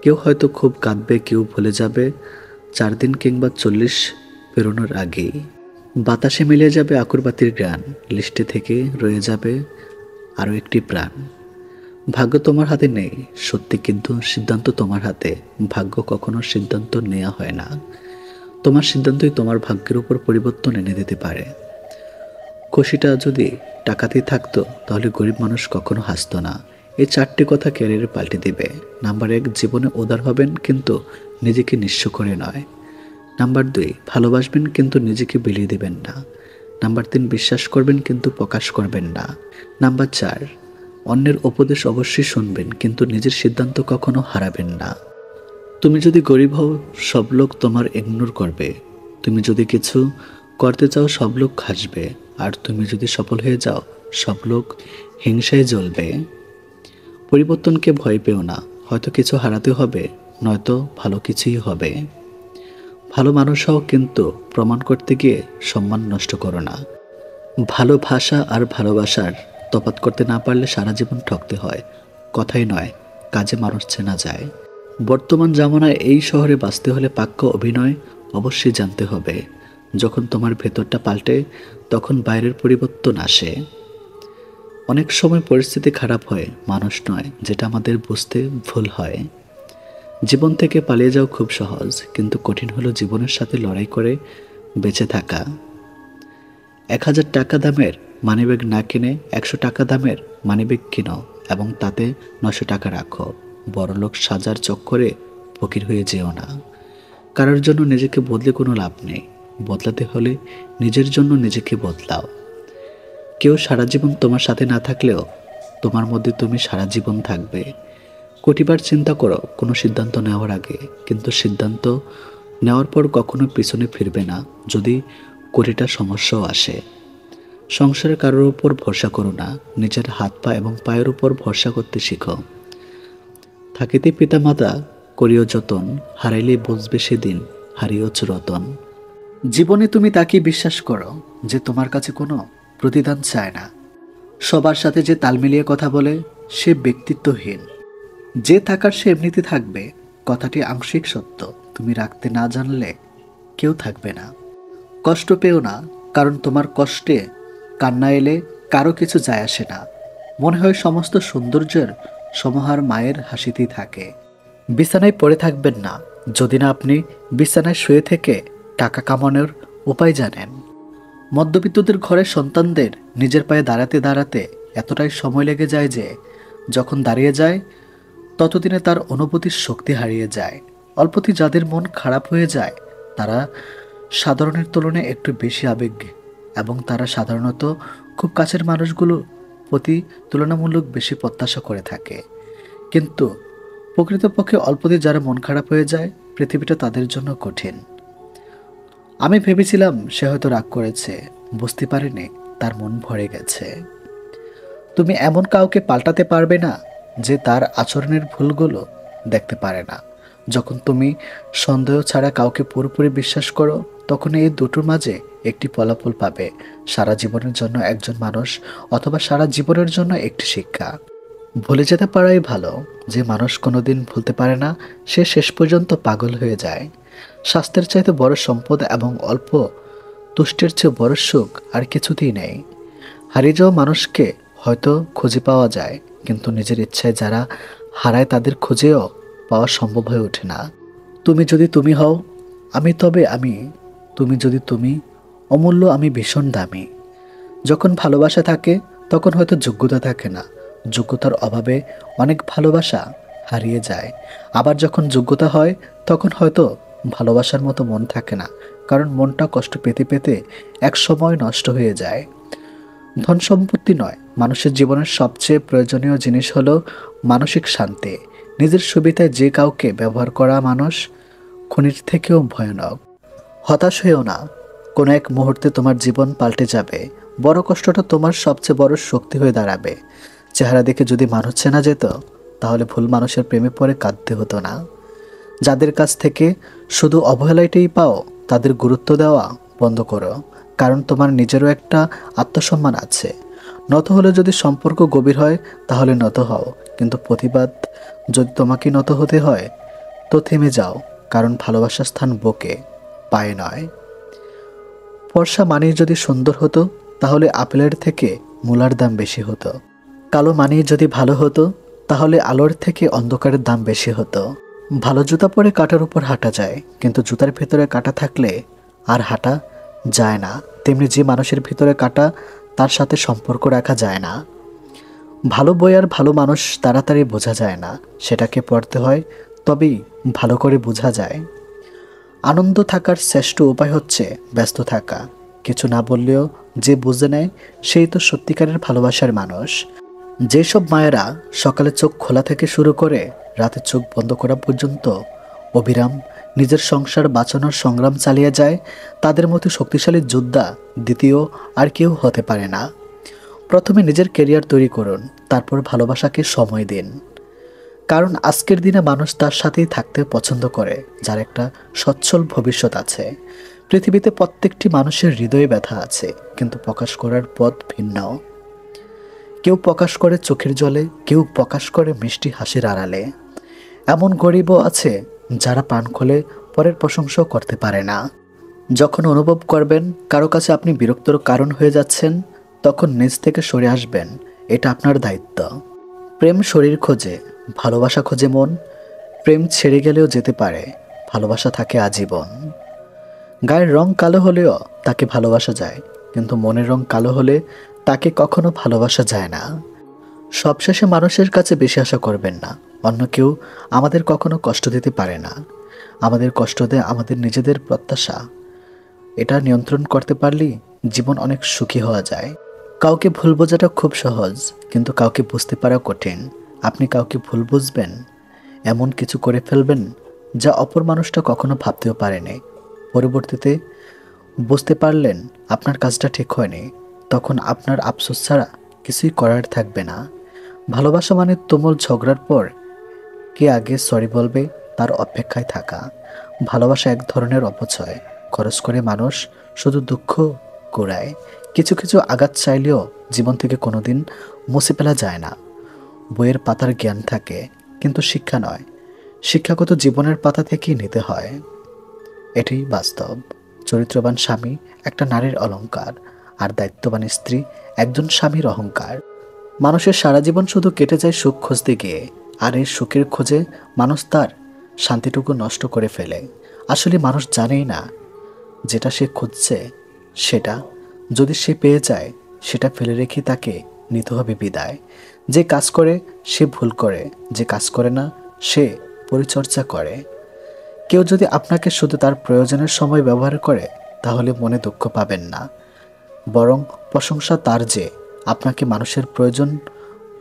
কেউ হয়তো খুব কাঁদবে, কেউ ভুলে যাবে 4 দিন কিংবা 40 পেরোনোর আগেই। বাতাসে মিলে যাবে আকুরবাতির গান, লিস্টে থেকে রয়ে যাবে আরও একটি প্রাণ। ভাগ্য তোমার হাতে নেই সত্যি, কিন্তু সিদ্ধান্ত তোমার হাতে। ভাগ্য কখনো সিদ্ধান্ত নেওয়া হয় না, তোমার সিদ্ধান্তই তোমার ভাগ্যের উপর পরিবর্তন এনে দিতে পারে। খুশিটা যদি টাকাতেই থাকতো তাহলে গরিব মানুষ কখনো হাসতো না। এই 4টি কথা ক্যারিয়ারে পাল্টে দিবে। নাম্বার 1, জীবনে উদার হবেন কিন্তু নিজেকে নিঃস্ব করে নয়। নাম্বার 2, ভালোবাসবেন কিন্তু নিজেকে বিলিয়ে দেবেন না। নাম্বার 3, বিশ্বাস করবেন কিন্তু প্রকাশ করবেন না। নাম্বার 4, অন্যের উপদেশ অবশ্যই শুনবেন কিন্তু নিজের সিদ্ধান্ত কখনো হারাবেন না। তুমি যদি গরিব হও সব লোক তোমার ইগনোর করবে। তুমি যদি কিছু করতে চাও সব লোক হাসবে। আর তুমি যদি সফল হয়ে যাও সব লোক হিংসায় জ্বলবে। পরিবর্তনকে ভয় পেও না, হয়তো কিছু হারাতে হবে, নয়তো ভালো কিছুই হবে। ভালো মানুষ হও কিন্তু প্রমাণ করতে গিয়ে সম্মান নষ্ট করো না। ভালো ভাষা আর ভালোবাসার তফাৎ করতে না পারলে সারা জীবন ঠকতে হয়। কথাই নয়, কাজে মানুষ চেনা যায়। বর্তমান জামানায় এই শহরে বাঁচতে হলে বাক্য অভিনয় অবশ্যই জানতে হবে। যখন তোমার ভেতরটা পাল্টে তখন বাইরের পরিবর্তন আসে। অনেক সময় পরিস্থিতি খারাপ হয়, মানুষ নয়, যেটা আমাদের বুঝতে ভুল হয়। জীবন থেকে পালিয়ে যাওয়া খুব সহজ, কিন্তু কঠিন হলো জীবনের সাথে লড়াই করে বেঁচে থাকা। 1000 টাকা দামের মানিব্যাগ না কিনে 100 টাকা দামের মানিব্যাগ কিনো এবং তাতে 900 টাকা রাখো। বড়লোক সাজার চক্করে ফকির হয়ে যেও না। কারোর জন্য নিজেকে বদলে কোনো লাভ নেই। বদলাতে হলে নিজের জন্য নিজেকে বদলাও। কেউ সারা জীবন তোমার সাথে না থাকলেও তোমার মধ্যে তুমি সারা জীবন থাকবে। কোটিবার চিন্তা করো কোনো সিদ্ধান্ত নেওয়ার আগে, কিন্তু সিদ্ধান্ত নেওয়ার পর কখনো পিছনে ফিরবে না যদি কোটিটা সমস্যাও আসে। সংসারে কারোর উপর ভরসা করো না, নিজের হাত পা এবং পায়ের উপর ভরসা করতে শিখো। থাকিতে পিতামাতা করিও যতন, হারাইলে বুঝবে সেদিন হারিয়েছ রতন। জীবনে তুমি তাকে বিশ্বাস করো যে তোমার কাছে কোনো প্রতিদান চায় না। সবার সাথে যে তাল মিলিয়ে কথা বলে সে ব্যক্তিত্বহীন। যে থাকার সে এমনিতে থাকবে, কথাটি আংশিক সত্য। তুমি রাখতে না জানলে কেউ থাকবে না। কষ্ট পেও না, কারণ তোমার কষ্টে কান্না এলে কারো কিছু যায় আসে না। মনে হয় সমস্ত সৌন্দর্যের সমাহার মায়ের হাসিতেই থাকে। বিছানায় পড়ে থাকবেন না যদি না আপনি বিছানায় শুয়ে থেকে টাকা কামানোর উপায় জানেন। মধ্যবিত্তদের ঘরের সন্তানদের নিজের পায়ে দাঁড়াতে দাঁড়াতে এতটাই সময় লেগে যায় যে যখন দাঁড়িয়ে যায় ততদিনে তার অনুভূতির শক্তি হারিয়ে যায়। অল্পতেই যাদের মন খারাপ হয়ে যায় তারা সাধারণের তুলনায় একটু বেশি আবেগ এবং তারা সাধারণত খুব কাছের মানুষগুলোর প্রতি তুলনামূলক বেশি প্রত্যাশা করে থাকে। কিন্তু প্রকৃতপক্ষে অল্পতেই যারা মন খারাপ হয়ে যায় পৃথিবীটা তাদের জন্য কঠিন। আমি ভেবেছিলাম সে হয়তো রাগ করেছে, বুঝতে পারিনি তার মন ভরে গেছে। তুমি এমন কাউকে পাল্টাতে পারবে না যে তার আচরণের ভুলগুলো দেখতে পারে না। যখন তুমি সন্দেহ ছাড়া কাউকে পুরোপুরি বিশ্বাস করো তখন এই দুটোর মাঝে একটি ফলাফল পাবে, সারা জীবনের জন্য একজন মানুষ অথবা সারা জীবনের জন্য একটি শিক্ষা। ভুলে যেতে পারাই ভালো। যে মানুষ কোনোদিন ভুলতে পারে না সে শেষ পর্যন্ত পাগল হয়ে যায়। স্বাস্থ্যের চাইতে বড় সম্পদ এবং অল্প তুষ্টের চেয়ে বড় সুখ আর কিছুতেই নেই। হারিয়ে যাওয়া মানুষকে হয়তো খুঁজে পাওয়া যায়, কিন্তু নিজের ইচ্ছায় যারা হারায় তাদের খুঁজেও পাওয়া সম্ভব হয়ে ওঠে না। তুমি যদি তুমি হও আমি তবে আমি, তুমি যদি তুমি অমূল্য আমি ভীষণ দামি। যখন ভালোবাসা থাকে তখন হয়তো যোগ্যতা থাকে না, যোগ্যতার অভাবে অনেক ভালোবাসা হারিয়ে যায়। আবার যখন যোগ্যতা হয় তখন হয়তো ভালোবাসার মতো মন থাকে না, কারণ মনটা কষ্ট পেতে পেতে এক সময় নষ্ট হয়ে যায়। ধন সম্পত্তি নয়, মানুষের জীবনের সবচেয়ে প্রয়োজনীয় জিনিস হলো মানসিক শান্তি। নিজের সুবিধায় যে কাউকে ব্যবহার করা মানুষ খুনির থেকেও ভয়ানক। হতাশ হয়েও না, কোনো এক মুহূর্তে তোমার জীবন পাল্টে যাবে। বড় কষ্টটা তোমার সবচেয়ে বড় শক্তি হয়ে দাঁড়াবে। চেহারা দেখে যদি মানুষ চেনা যেত তাহলে ভুল মানুষের প্রেমে পড়ে কাঁদতে হতো না। যাদের কাছ থেকে শুধু অবহেলাটাই পাও তাদের গুরুত্ব দেওয়া বন্ধ করো, কারণ তোমার নিজেরও একটা আত্মসম্মান আছে। নত হলে যদি সম্পর্ক গভীর হয় তাহলে নত হও, কিন্তু প্রতিবাদ যদি তোমাকে নত হতে হয় তো থেমে যাও, কারণ ভালোবাসার স্থান বুকে, পায়ে নয়। ফর্সা মানেই যদি সুন্দর হতো তাহলে আপেলের থেকে মূলার দাম বেশি হতো। কালো মানেই যদি ভালো হতো তাহলে আলোর থেকে অন্ধকারের দাম বেশি হতো। ভালো জুতা পরে কাঁটার উপর হাঁটা যায়, কিন্তু জুতার ভেতরে কাঁটা থাকলে আর হাঁটা যায় না। তেমনি যে মানুষের ভিতরে কাঁটা তার সাথে সম্পর্ক রাখা যায় না। ভালো বই আর ভালো মানুষ তাড়াতাড়ি বোঝা যায় না, সেটাকে পড়তে হয়, তবেই ভালো করে বোঝা যায়। আনন্দ থাকার শ্রেষ্ঠ উপায় হচ্ছে ব্যস্ত থাকা। কিছু না বললেও যে বুঝে নেয় সেই তো সত্যিকারের ভালোবাসার মানুষ। যেসব মায়েরা সকালে চোখ খোলা থেকে শুরু করে রাতে চোখ বন্ধ করা পর্যন্ত অবিরাম নিজের সংসার বাঁচানোর সংগ্রাম চালিয়ে যায়, তাদের মতো শক্তিশালী যোদ্ধা দ্বিতীয় আর কেউ হতে পারে না। প্রথমে নিজের ক্যারিয়ার তৈরি করুন, তারপর ভালোবাসাকে সময় দিন। কারণ আজকের দিনে মানুষ তার সাথেই থাকতে পছন্দ করে যার একটা সচ্ছল ভবিষ্যৎ আছে। পৃথিবীতে প্রত্যেকটি মানুষের হৃদয়ে ব্যথা আছে, কিন্তু প্রকাশ করার পথ ভিন্ন। কেউ প্রকাশ করে চোখের জলে, কেউ প্রকাশ করে মিষ্টি হাসির আড়ালে। এমন গরিবও আছে যারা প্রাণ খুলে পরের প্রশংসাও করতে পারে না। যখন অনুভব করবেন কারো কাছে আপনি বিরক্তর কারণ হয়ে যাচ্ছেন, তখন নিজ থেকে সরে আসবেন, এটা আপনার দায়িত্ব। প্রেম শরীর খোঁজে, ভালোবাসা খোঁজে মন। প্রেম ছেড়ে গেলেও যেতে পারে, ভালোবাসা থাকে আজীবন। গায়ের রং কালো হলেও তাকে ভালোবাসা যায়, কিন্তু মনের রং কালো হলে তাকে কখনো ভালোবাসা যায় না। সবশেষে মানুষের কাছে বেশি আশা করবেন না। অন্য কেউ আমাদের কখনো কষ্ট দিতে পারে না, আমাদের কষ্ট দেয় আমাদের নিজেদের প্রত্যাশা। এটা নিয়ন্ত্রণ করতে পারলেই জীবন অনেক সুখী হওয়া যায়। কাউকে ভুল বোঝাটা খুব সহজ, কিন্তু কাউকে বুঝতে পারা কঠিন। আপনি কাউকে ভুল বুঝবেন, এমন কিছু করে ফেলবেন যা অপর মানুষটা কখনো ভাবতেও পারেনি। পরবর্তীতে বুঝতে পারলেন আপনার কাজটা ঠিক হয়নি, তখন আপনার আফসোস ছাড়া কিছুই করার থাকবে না। ভালোবাসা মানে তুমুল ঝগড়ার পর কে আগে সরি বলবে তার অপেক্ষায় থাকা। ভালোবাসা এক ধরনের অপচয়, খরচ করে মানুষ শুধু দুঃখ কুড়ায়। কিছু কিছু আঘাত চাইলেও জীবন থেকে কোনোদিন মুছে ফেলা যায় না। বইয়ের পাতার জ্ঞান থাকে, কিন্তু শিক্ষা নয়। শিক্ষাগত জীবনের পাতা থেকেই নিতে হয়, এটাই বাস্তব। চরিত্রবান স্বামী একটা নারীর অলংকার, আর দায়িত্ববান স্ত্রী একজন স্বামীর অহংকার। মানুষের সারা জীবন শুধু কেটে যায় সুখ খুঁজতে গিয়ে, আর এই সুখের খোঁজে মানুষ তার শান্তিটুকু নষ্ট করে ফেলে। আসলে মানুষ জানেই না যেটা সে খুঁজছে, সেটা যদি সে পেয়ে যায় সেটা ফেলে রেখে তাকে নিতে হবে বিদায়। যে কাজ করে সে ভুল করে, যে কাজ করে না সে পরিচর্যা করে। কেউ যদি আপনাকে শুধু তার প্রয়োজনের সময় ব্যবহার করে, তাহলে মনে দুঃখ পাবেন না, বরং প্রশংসা তার যে আপনাকে মানুষের প্রয়োজন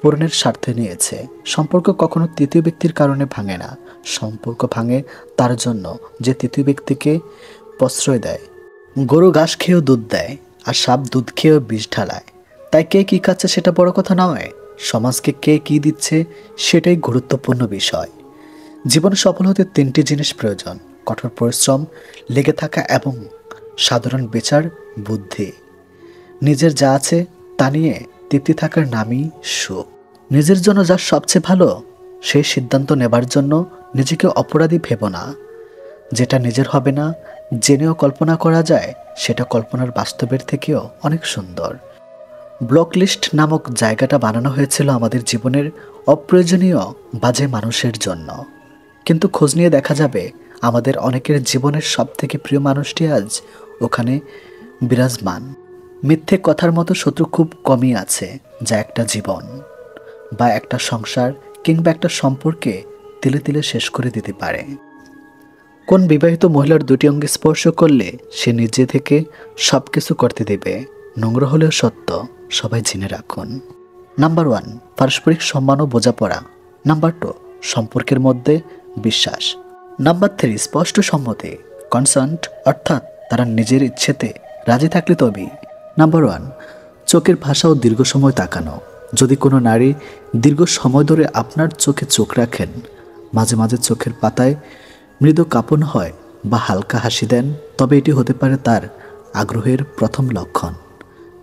পূরণের স্বার্থে নিয়েছে। সম্পর্ক কখনো তৃতীয় ব্যক্তির কারণে ভাঙে না, সম্পর্ক ভাঙে তার জন্য যে তৃতীয় ব্যক্তিকে প্রশ্রয় দেয়। গরু ঘাস খেয়েও দুধ দেয়, আর সাপ দুধ খেয়েও বিষ ঢালায়। তাই কে কী খাচ্ছে সেটা বড় কথা নয়, সমাজকে কে কী দিচ্ছে সেটাই গুরুত্বপূর্ণ বিষয়। জীবনে সফল হতে তিনটি জিনিস প্রয়োজন: কঠোর পরিশ্রম, লেগে থাকা এবং সাধারণ বিচার বুদ্ধি। নিজের যা আছে তা নিয়ে তৃপ্তি থাকার নামই সুখ। নিজের জন্য যা সবচেয়ে ভালো সেই সিদ্ধান্ত নেবার জন্য নিজেকে অপরাধী ভেবো না। যেটা নিজের হবে না জেনেও কল্পনা করা যায়, সেটা কল্পনার বাস্তবের থেকেও অনেক সুন্দর। ব্লকলিস্ট নামক জায়গাটা বানানো হয়েছিল আমাদের জীবনের অপ্রয়োজনীয় বাজে মানুষের জন্য, কিন্তু খোঁজ নিয়ে দেখা যাবে আমাদের অনেকের জীবনের সবথেকে প্রিয় মানুষটি আজ ওখানে বিরাজমান। মিথ্যে কথার মতো শত্রু খুব কমই আছে, যা একটা জীবন বা একটা সংসার কিংবা একটা সম্পর্কে তিলে তিলে শেষ করে দিতে পারে। কোন বিবাহিত মহিলার দুটি অঙ্গে স্পর্শ করলে সে নিজে থেকে সব কিছু করতে দেবে? নোংরা হলেও সত্য, সবাই জেনে রাখুন। নাম্বার 1, পারস্পরিক সম্মান ও বোঝাপড়া। নাম্বার 2, সম্পর্কের মধ্যে বিশ্বাস। নাম্বার 3, স্পষ্ট সম্মতি, কনসান্ট, অর্থাৎ তারা নিজের ইচ্ছেতে রাজি থাকলে তবেই। নাম্বার 1, চোখের ভাষা ও দীর্ঘ সময় তাকানো। যদি কোনো নারী দীর্ঘ সময় ধরে আপনার চোখে চোখ রাখেন, মাঝে মাঝে চোখের পাতায় মৃদু কাঁপন হয় বা হালকা হাসি দেন, তবে এটি হতে পারে তার আগ্রহের প্রথম লক্ষণ।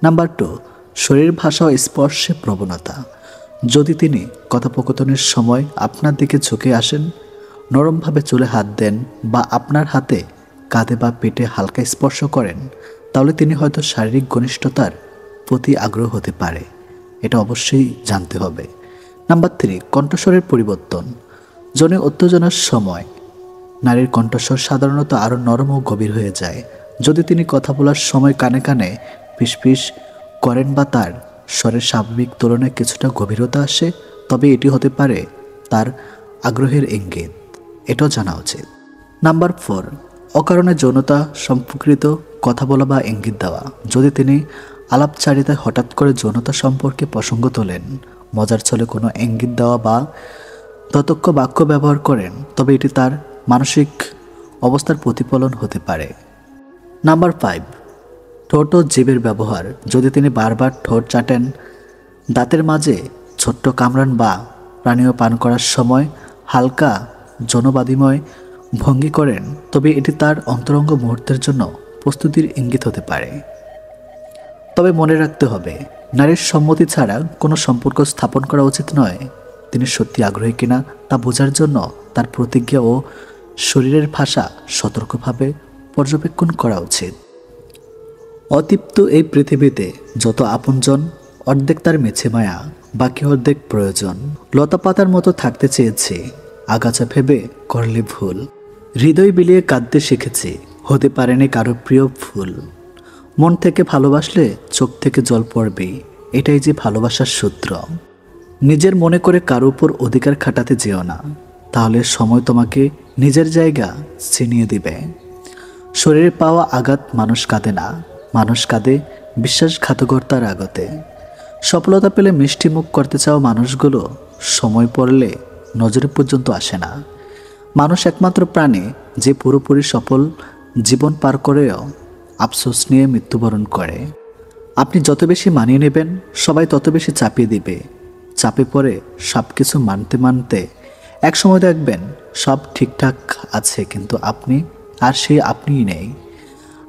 নাম্বার 2, শরীর ভাষা ও স্পর্শে প্রবণতা। যদি তিনি কথোপকথনের সময় আপনার দিকে ঝুঁকে আসেন, নরমভাবে চুলে হাত দেন বা আপনার হাতে কাঁধে বা পেটে হালকা স্পর্শ করেন, তাহলে তিনি হয়তো শারীরিক ঘনিষ্ঠতার প্রতি আগ্রহ হতে পারে। এটা অবশ্যই জানতে হবে। নাম্বার 3, কণ্ঠস্বরের পরিবর্তন। যৌন উত্তেজনার সময় নারীর কণ্ঠস্বর সাধারণত আরও নরম ও গভীর হয়ে যায়। যদি তিনি কথা বলার সময় কানে কানে ফিসফিস করেন বা তার স্বরের স্বাভাবিক তুলনায় কিছুটা গভীরতা আসে, তবে এটি হতে পারে তার আগ্রহের ইঙ্গিত। এটাও জানা উচিত। নাম্বার 4, অকারণে যৌনতা সম্পর্কিত কথা বলা বা ইঙ্গিত দেওয়া। যদি তিনি আলাপচারিতায় হঠাৎ করে যৌনতা সম্পর্কে প্রসঙ্গ তোলেন, মজার ছলে কোনো ইঙ্গিত দেওয়া বা ততক্ষ বাক্য ব্যবহার করেন, তবে এটি তার মানসিক অবস্থার প্রতিফলন হতে পারে। নাম্বার 5, ঠোঁট ও জিভের ব্যবহার। যদি তিনি বারবার ঠোঁট চাটেন, দাঁতের মাঝে ছোট্ট কামড়ান বা পানীয় পান করার সময় হালকা জনবাদিময় ভঙ্গি করেন, তবে এটি তার অন্তরঙ্গ মুহূর্তের জন্য প্রস্তুতির ইঙ্গিত হতে পারে। তবে মনে রাখতে হবে, নারীর সম্মতি ছাড়া কোনো সম্পর্ক স্থাপন করা উচিত নয়। তিনি সত্যি আগ্রহী কিনা তা বোঝার জন্য তার প্রতিজ্ঞা ও শরীরের ভাষা সতর্কভাবে পর্যবেক্ষণ করা উচিত। অতৃপ্ত এই পৃথিবীতে যত আপনজন, অর্ধেক তার মেছে মায়া, বাকি অর্ধেক প্রয়োজন। লতা পাতার মতো থাকতে চেয়েছি, আগাছা ভেবে করলে ভুল। হৃদয় বিলিয়ে কাঁদতে শিখেছি, হতে পারেনি কারো প্রিয় ফুল। মন থেকে ভালোবাসলে চোখ থেকে জল পড়বেই, এটাই যে ভালোবাসার সূত্র। নিজের মনে করে কারো উপর অধিকার খাটাতে যেও না, তাহলে সময় তোমাকে নিজের জায়গা ছিনিয়ে দিবে। শরীরে পাওয়া আঘাত মানুষ কাঁদে না, মানুষ কাঁদে বিশ্বাসঘাতকতার আগতে। সফলতা পেলে মিষ্টি মুখ করতে চাও মানুষগুলো সময় পড়লে নজরে পর্যন্ত আসে না। মানুষ একমাত্র প্রাণী যে পুরোপুরি সফল জীবন পার করেও আফসোস নিয়ে মৃত্যুবরণ করে। আপনি যত বেশি মানিয়ে নেবেন, সবাই তত বেশি চাপিয়ে দিবে। চাপে পড়ে সব কিছু মানতে মানতে একসময় দেখবেন সব ঠিকঠাক আছে, কিন্তু আপনি আর সেই আপনিই নেই।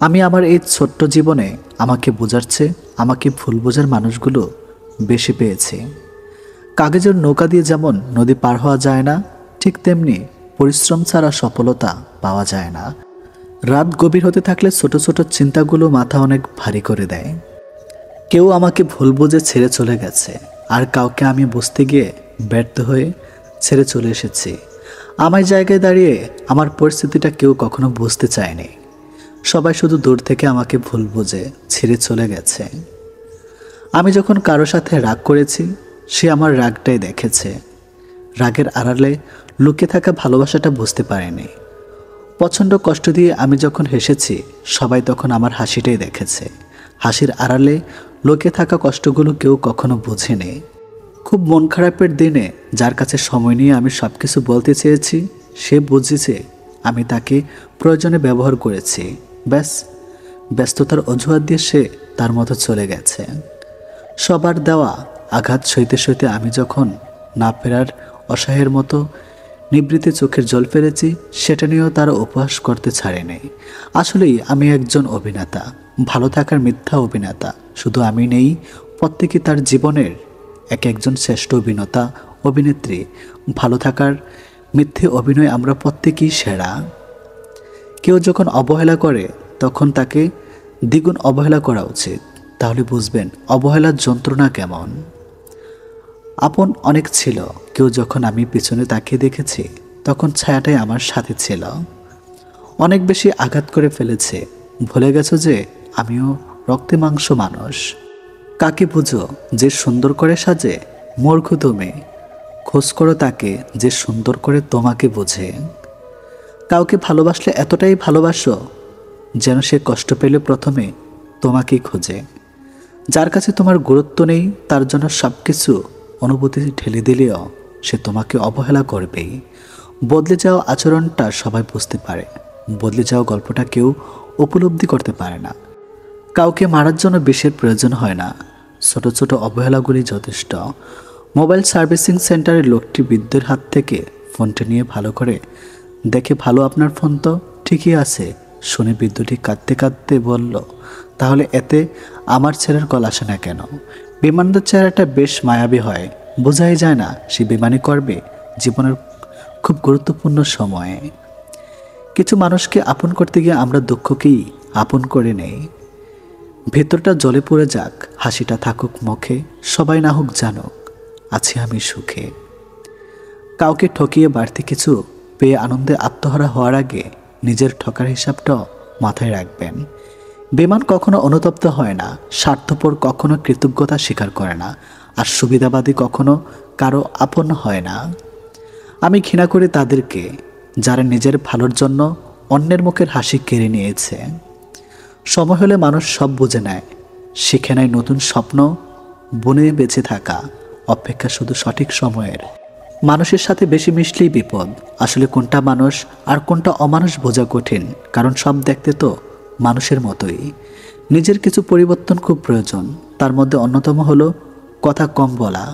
আমি আমার এই ছোট্ট জীবনে আমাকে বোঝাচ্ছে, আমাকে ভুল বোঝার মানুষগুলো বেশি পেয়েছি। কাগজের নৌকা দিয়ে যেমন নদী পার হওয়া যায় না, ঠিক তেমনি পরিশ্রম ছাড়া সফলতা পাওয়া যায় না। রাত গভীর হতে থাকলে ছোট ছোট চিন্তাগুলো মাথা অনেক ভারী করে দেয়। কেউ আমাকে ভুল বুঝে ছেড়ে চলে গেছে, আর কাউকে আমি বুঝতে গিয়ে ব্যর্থ হয়ে ছেড়ে চলে এসেছি। আমার জায়গায় দাঁড়িয়ে আমার পরিস্থিতিটা কেউ কখনো বুঝতে চায়নি। সবাই শুধু দূর থেকে আমাকে ভুল বুঝে ছেড়ে চলে গেছে। আমি যখন কারো সাথে রাগ করেছি, সে আমার রাগটাই দেখেছে। রাগের আড়ালে লুকিয়ে থাকা ভালোবাসাটা বুঝতে পারেনি। প্রচণ্ড কষ্ট দিয়ে আমি যখন হেসেছি, সবাই তখন আমার হাসিটাই দেখেছে। হাসির আড়ালে লুকিয়ে থাকা কষ্টগুলো কেউ কখনো বোঝেনি। খুব মন খারাপের দিনে যার কাছে সময় নিয়ে আমি সব কিছু বলতে চেয়েছি, সে বুঝেছে আমি তাকে প্রয়োজনে ব্যবহার করেছি। ব্যাস, ব্যস্ততার অজুহাত দিয়ে সে তার মতো চলে গেছে। সবার দেওয়া আঘাত সইতে সইতে আমি যখন না ফেরার অসহায়ের মতো নিবৃত্তি চোখের জল ফেলেছি, সেটা নিয়েও তারা উপহাস করতে ছাড়েনি। আসলেই আমি একজন অভিনেতা, ভালো থাকার মিথ্যা অভিনেতা। শুধু আমি নেই, প্রত্যেকে তার জীবনের একজন শ্রেষ্ঠ অভিনেতা অভিনেত্রী। ভালো থাকার মিথ্যে অভিনয় আমরা প্রত্যেকেই সেরা। কেউ যখন অবহেলা করে, তখন তাকে দ্বিগুণ অবহেলা করা উচিত। তাহলে বুঝবেন অবহেলার যন্ত্রণা কেমন। আপন অনেক ছিল, কেউ যখন আমি পিছনে তাকিয়ে দেখেছি, তখন ছায়াটাই আমার সাথে ছিল। অনেক বেশি আঘাত করে ফেলেছে, ভুলে গেছো যে আমিও রক্তে মাংস মানুষ। কাকে বুঝো যে সুন্দর করে সাজে? মূর্খ তুমি। খোঁজ করো তাকে যে সুন্দর করে তোমাকে বোঝে। কাউকে ভালোবাসলে এতটাই ভালোবাসো যেন সে কষ্ট পেলে প্রথমে তোমাকেই খোঁজে। যার কাছে তোমার গুরুত্ব নেই, তার জন্য সব কিছু অনুভূতি ঠেলে দিলেও সে তোমাকে অবহেলা করবেই। বদলে যাওয়া আচরণটা সবাই বুঝতে পারে, বদলে যাওয়া গল্পটা কেউ উপলব্ধি করতে পারে না। কাউকে মারার জন্য বিষের প্রয়োজন হয় না, ছোট ছোট অবহেলাগুলি যথেষ্ট। মোবাইল সার্ভিসিং সেন্টারের লোকটি বৃদ্ধের হাত থেকে ফোনটা নিয়ে ভালো করে দেখে, ভালো আপনার ফোন তো ঠিকই আছে। শুনে বৃদ্ধটি কাঁদতে কাঁদতে বলল, তাহলে এতে আমার ছেলের কল আসে না কেন? বিমানদের চেহারাটা বেশ মায়াবী হয়, বোঝাই যায় না সে বেমানি করবে জীবনের খুব গুরুত্বপূর্ণ সময়ে। কিছু মানুষকে আপন করতে গিয়ে আমরা দুঃখকেই আপন করে নেই। ভেতরটা জলে পড়ে যাক, হাসিটা থাকুক মুখে, সবাই না হোক জানুক আছি আমি সুখে। কাউকে ঠকিয়ে বাড়তি কিছু পেয়ে আনন্দে আত্মহারা হওয়ার আগে নিজের ঠকার হিসাবটাও মাথায় রাখবেন। বেমান কখনো অনুতপ্ত হয় না, স্বার্থপর কখনো কৃতজ্ঞতা স্বীকার করে না, আর সুবিধাবাদী কখনো কারো আপন হয় না। আমি ঘৃণা করি তাদেরকে যারা নিজের ভালোর জন্য অন্যের মুখের হাসি কেড়ে নিয়েছে। সময় হলে মানুষ সব বুঝে নেয়, শিখে নেয় নতুন স্বপ্ন বনে বেঁচে থাকা। অপেক্ষা শুধু সঠিক সময়ের। মানুষের সাথে বেশি মিশলেই বিপদ। আসলে কোনটা মানুষ আর কোনটা অমানুষ বোঝা কঠিন, কারণ সব দেখতে তো মানুষের মতোই। নিজের কিছু পরিবর্তন খুব প্রয়োজন। তার মধ্যে অন্যতম হলো কথা কম বলা।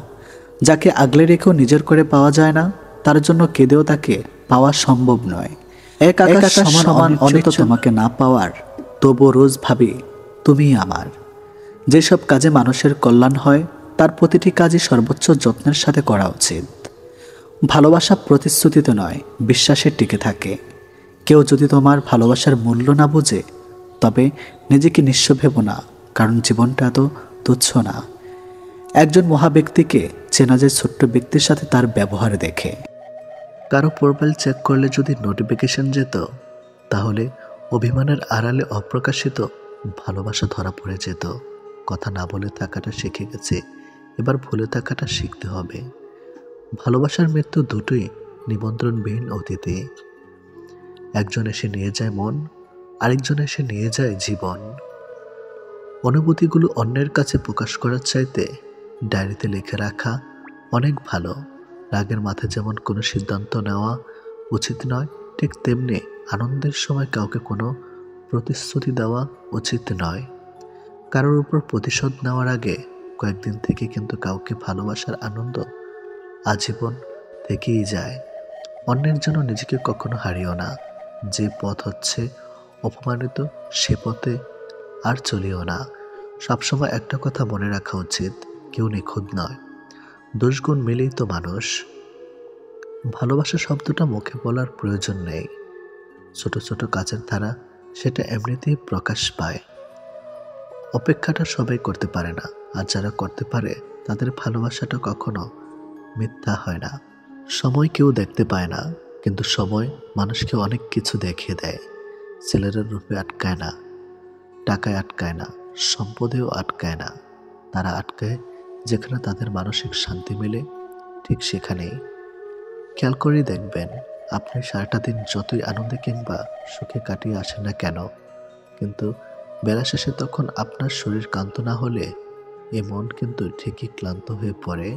যাকে আগলে রেখেও নিজের করে পাওয়া যায় না, তার জন্য কেঁদেও তাকে পাওয়া সম্ভব নয়। এক আকাশ সমান অনেক তোমাকে না পাওয়ার, তবু রোজ ভাবি তুমিই আমার। যেসব কাজে মানুষের কল্যাণ হয় তার প্রতিটি কাজই সর্বোচ্চ যত্নের সাথে করা উচিত। ভালোবাসা প্রতিশ্রুতিতে নয়, বিশ্বাসে টিকে থাকে। কেউ যদি তোমার ভালোবাসার মূল্য না বোঝে, তবে নিজেকে নিঃস্ব ভেবো না, কারণ জীবনটা এত তুচ্ছ না। একজন মহাব্যক্তিকে চেনা যায় ছোট্ট ব্যক্তির সাথে তার ব্যবহার দেখে। কারো প্রোফাইল চেক করলে যদি নোটিফিকেশন যেত, তাহলে অভিমানের আড়ালে অপ্রকাশিত ভালোবাসা ধরা পড়ে যেত। কথা না বলে থাকাটা শিখে গেছে, এবার ভুলে থাকাটা শিখতে হবে। ভালোবাসার মৃত্যু দুটোই নিমন্ত্রণবিহীন অতিথি। একজন এসে নিয়ে যায় মন, আরেকজন এসে নিয়ে যায় জীবন। অনুভূতিগুলো অন্যের কাছে প্রকাশ করার চাইতে ডায়েরিতে লিখে রাখা অনেক ভালো। রাগের মাথায় যেমন কোনো সিদ্ধান্ত নেওয়া উচিত নয়, ঠিক তেমনি আনন্দের সময় কাউকে কোনো প্রতিশ্রুতি দেওয়া উচিত নয়। কারোর উপর প্রতিশোধ নেওয়ার আগে কয়েকদিন থেকে কিন্তু কাউকে ভালোবাসার আনন্দ আজীবন থেকেই যায়। অন্যের জন্য নিজেকে কখনো হারিও না। যে পথ হচ্ছে অপমানিত, সে পথে আর চলিও না। সবসময় একটা কথা মনে রাখা উচিত, কেউ নিখুঁত নয়, দোষগুণ মিলেই তো মানুষ। ভালোবাসা শব্দটা মুখে বলার প্রয়োজন নেই। ছোট ছোট কাজের ধারা সেটা এমনিতেই প্রকাশ পায়। অপেক্ষাটা সবাই করতে পারে না, আর যারা করতে পারে তাদের ভালোবাসাটা কখনো মিথ্যা হয় না। সময় কেউ দেখতে পায় না, কিন্তু সময় মানুষকে অনেক কিছু দেখিয়ে দেয়। ছেলেরা রূপে আটকায় না, টাকায় আটকায় না, সম্পদেও আটকায় না। তারা আটকায় যেখানে তাদের মানসিক শান্তি মেলে, ঠিক সেখানেই। খেয়াল করেই দেখবেন, আপনি সারাটা দিন যতই আনন্দে কিংবা সুখে কাটিয়ে আসেন না কেন, কিন্তু বেলা শেষে তখন আপনার শরীর ক্লান্ত না হলে এ মন কিন্তু ঠিকই ক্লান্ত হয়ে পড়ে।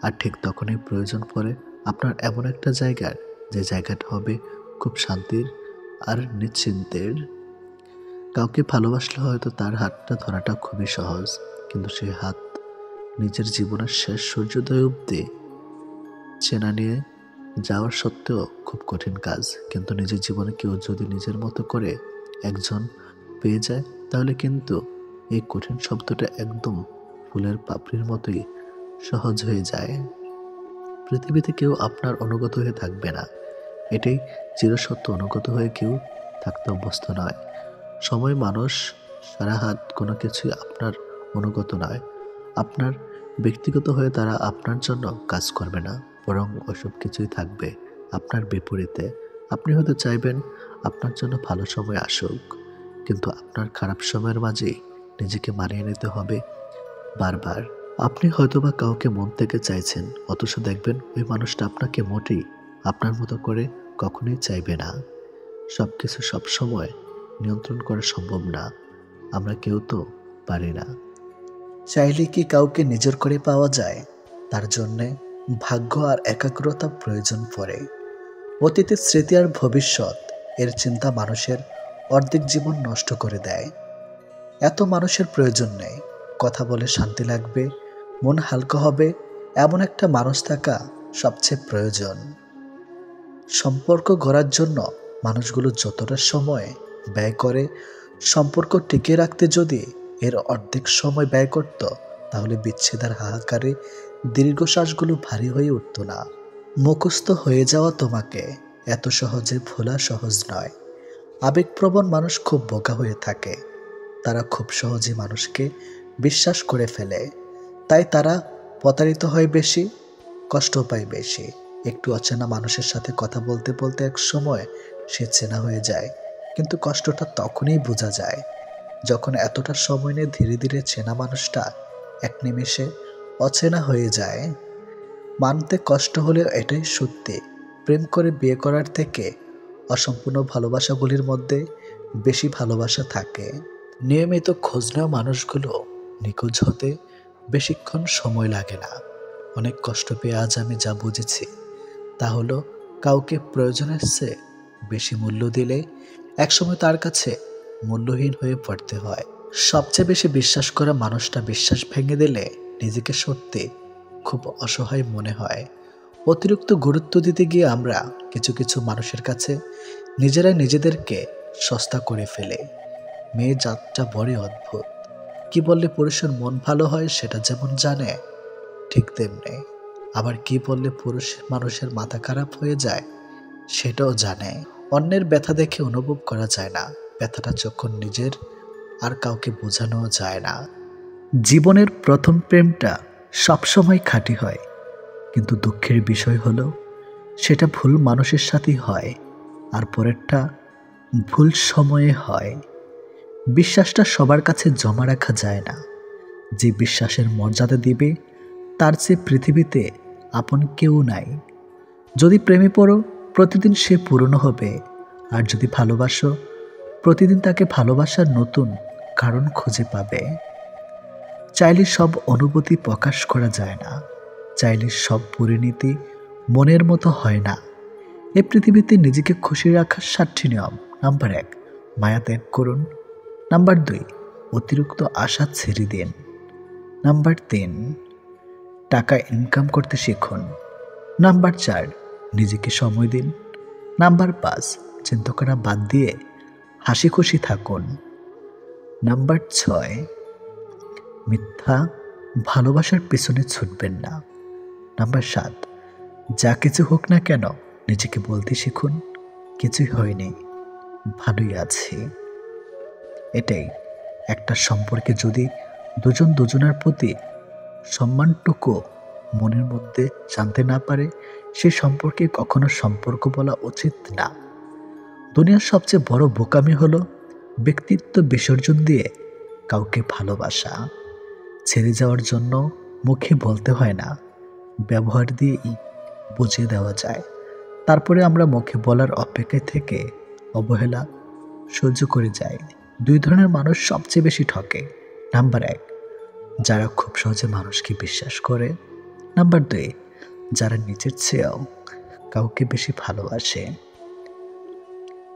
আর ঠিক তখনই প্রয়োজন পড়ে আপনার এমন একটা জায়গার, যে জায়গাটা হবে খুব শান্তির আর নিশ্চিন্তের। কাউকে ভালোবাসলে হয়তো তার হাতটা ধরাটা খুবই সহজ, কিন্তু সেই হাত নিজের জীবনের শেষ সূর্যোদয় অবধি চেনা নিয়ে যাওয়ার সত্ত্বেও খুব কঠিন কাজ। কিন্তু নিজের জীবনে কেউ যদি নিজের মতো করে একজন পেয়ে যায়, তাহলে কিন্তু এই কঠিন শব্দটা একদম ফুলের পাপড়ির মতোই সহজ হয়ে যায়। পৃথিবীতে কেউ আপনার অনুগত হয়ে থাকবে না, এটাই চিরসত্য। অনুগত হয়ে কেউ থাকতে অভ্যস্ত নয়। সময়, মানুষ, সারা হাত কোনো কিছুই আপনার অনুগত নয়। আপনার ব্যক্তিগত হয়ে তারা আপনার জন্য কাজ করবে না, বরং ওসব কিছুই থাকবে আপনার বিপরীতে। আপনি হয়তো চাইবেন আপনার জন্য ভালো সময় আসুক, কিন্তু আপনার খারাপ সময়ের মাঝেই নিজেকে মানিয়ে নিতে হবে বারবার। আপনি হয়তোবা কাউকে মন থেকে চাইছেন, অথচ দেখবেন ওই মানুষটা আপনাকে মোটেই আপনার মতো করে কখনোই চাইবে না। সব কিছু সবসময় নিয়ন্ত্রণ করা সম্ভব না, আমরা কেউ তো পারি না। চাইলে কি কাউকে নিজের করে পাওয়া যায়? তার জন্যে ভাগ্য আর একাগ্রতা প্রয়োজন পড়ে। অতীতের স্মৃতি আর ভবিষ্যৎ এর চিন্তা মানুষের অর্ধেক জীবন নষ্ট করে দেয়। এত মানুষের প্রয়োজন নেই। কথা বলে শান্তি লাগবে, মন হালকা হবে, এমন একটা মানুষ থাকা সবচেয়ে প্রয়োজন। সম্পর্ক গড়ার জন্য মানুষগুলো যতটা সময় ব্যয় করে, সম্পর্ক টিকিয়ে রাখতে যদি এর অর্ধেক সময় ব্যয় করত, তাহলে বিচ্ছেদের হাহাকারে দীর্ঘশ্বাসগুলো ভারী হয়ে উঠত না। মুখস্থ হয়ে যাওয়া তোমাকে এত সহজে ভোলা সহজ নয়। আবেগপ্রবণ মানুষ খুব বোকা হয়ে থাকে। তারা খুব সহজে মানুষকে বিশ্বাস করে ফেলে, তাই তারা প্রতারিত হয় বেশি, কষ্ট পায় বেশি। একটু অচেনা মানুষের সাথে কথা বলতে বলতে এক সময় সে চেনা হয়ে যায়, কিন্তু কষ্টটা তখনই বোঝা যায় যখন এতটা সময় নিয়ে ধীরে ধীরে চেনা মানুষটা এক নিমেষে অচেনা হয়ে যায়। মানতে কষ্ট হলেও এটাই সত্যি, প্রেম করে বিয়ে করার থেকে অসম্পূর্ণ ভালোবাসাগুলির মধ্যে বেশি ভালোবাসা থাকে। নিয়মিত খোঁজ নেওয়া মানুষগুলো নিখোঁজ হতে বেশিক্ষণ সময় লাগে না। অনেক কষ্ট পেয়ে আজ আমি যা বুঝেছি তা হলো, কাউকে প্রয়োজনের চেয়ে বেশি মূল্য দিলে একসময় তার কাছে মূল্যহীন হয়ে পড়তে হয়। সবচেয়ে বেশি বিশ্বাস করা মানুষটা বিশ্বাস ভেঙে দিলে নিজেকে সত্যি খুব অসহায় মনে হয়। অতিরিক্ত গুরুত্ব দিতে গিয়ে আমরা কিছু কিছু মানুষের কাছে নিজেরাই নিজেদেরকে সস্তা করে ফেলে। মেয়ে জাতটা বড়ই অদ্ভুত। কি বললে পুরুষের মন ভালো হয় সেটা যেমন জানে, ঠিক তেমনি আবার কি বললে পুরুষ মানুষের মাথা খারাপ হয়ে যায় সেটাও জানে। অন্যের ব্যথা দেখে অনুভব করা যায় না, ব্যথাটা যখন নিজের আর কাউকে বোঝানো যায় না। জীবনের প্রথম প্রেমটা সবসময় খাঁটি হয়, কিন্তু দুঃখের বিষয় হলো সেটা ভুল মানুষের সাথেই হয়, আর পরেরটা ভুল সময়ে হয়। বিশ্বাসটা সবার কাছে জমা রাখা যায় না। যে বিশ্বাসের মর্যাদা দিবে তার চেয়ে পৃথিবীতে আপন কেউ নাই। যদি প্রেমে পড়ো প্রতিদিন সে পুরনো হবে, আর যদি ভালোবাসো প্রতিদিন তাকে ভালোবাসার নতুন কারণ খুঁজে পাবে। চাইলে সব অনুভূতি প্রকাশ করা যায় না, চাইলে সব পরিণতি মনের মতো হয় না। এ পৃথিবীতে নিজেকে খুশি রাখার 7টি নিয়ম। নাম্বার 1, মায়া ত্যাগ করুন। নাম্বার 2, অতিরিক্ত আশা ছেড়ে দিন। নাম্বার 3, টাকা ইনকাম করতে শিখুন। নাম্বার 4, নিজেকে সময় দিন। নাম্বার 5, চিন্তা করা বাদ দিয়ে হাসি খুশি থাকুন। নাম্বার 6, মিথ্যা ভালোবাসার পেছনে ছুটবেন না। নাম্বার 7, যা কিছু হোক না কেন নিজেকে বলতে শিখুন, কিছুই হয়নি, ভালোই আছি। এটাই একটা সম্পর্কে যদি দুজন দুজনের প্রতি সম্মানটুকু মনের মধ্যে জানতে না পারে, সে সম্পর্কে কখনো সম্পর্ক বলা উচিত না। দুনিয়ার সবচেয়ে বড় বোকামি হলো ব্যক্তিত্ব বিসর্জন দিয়ে কাউকে ভালোবাসা। ছেড়ে যাওয়ার জন্য মুখে বলতে হয় না, ব্যবহার দিয়েই বুঝিয়ে দেওয়া যায়। তারপরে আমরা মুখে বলার অপেক্ষায় থেকে অবহেলা সহ্য করে যাই। 2 ধরনের মানুষ সবচেয়ে বেশি ঠকে। নাম্বার 1, যারা খুব সহজে মানুষকে বিশ্বাস করে। নাম্বার 2, যারা নিজের চেয়েও কাউকে বেশি ভালোবাসে।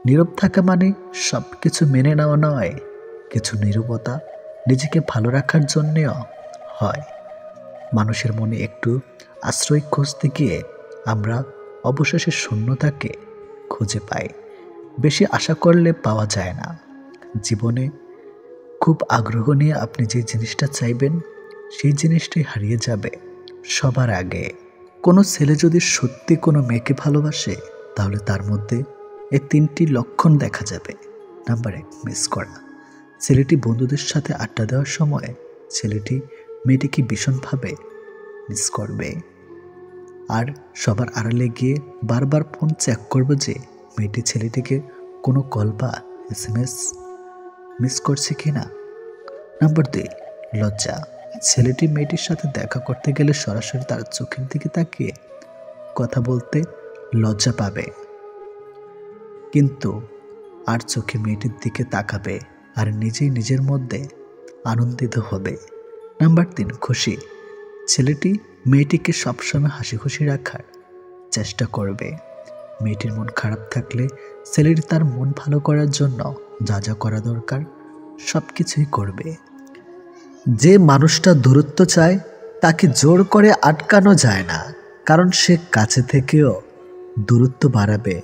নীরব থাকা মানে সব কিছু মেনে নেওয়া নয়, কিছু নীরবতা নিজেকে ভালো রাখার জন্যেও হয়। মানুষের মনে একটু আশ্রয় খুঁজতে গিয়ে আমরা অবশেষে শূন্যতাকে খুঁজে পাই। বেশি আশা করলে পাওয়া যায় না। জীবনে খুব আগ্রহ নিয়ে আপনি যে জিনিসটা চাইবেন সেই জিনিসটাই হারিয়ে যাবে সবার আগে। কোনো ছেলে যদি সত্যি কোনো মেয়েকে ভালোবাসে তাহলে তার মধ্যে এই 3টি লক্ষণ দেখা যাবে। নাম্বার 1, মিস করা। ছেলেটি বন্ধুদের সাথে আড্ডা দেওয়ার সময় ছেলেটি মেয়েটিকে ভীষণভাবে মিস করবে, আর সবার আড়ালে গিয়ে বারবার ফোন চেক করবে যে মেয়েটি ছেলেটিকে কোনো কল বা SMS মিস করছে কিনা। নাম্বার 2, লজ্জা। ছেলেটি মেয়েটির সাথে দেখা করতে গেলে সরাসরি তার চোখের দিকে তাকিয়ে কথা বলতে লজ্জা পাবে, কিন্তু আর চোখে মেয়েটির দিকে তাকাবে আর নিজেই নিজের মধ্যে আনন্দিত হবে। নাম্বার 3, খুশি। ছেলেটি মেয়েটিকে সবসময় হাসি খুশি রাখার চেষ্টা করবে। মেয়েটির মন খারাপ থাকলে ছেলেটি তার মন ভালো করার জন্য যা যা করা দরকার সব কিছুই করবে। যে মানুষটা দূরত্ব চায় তাকে জোর করে আটকানো যায় না, কারণ সে কাছে থেকেও দূরত্ব বাড়াবে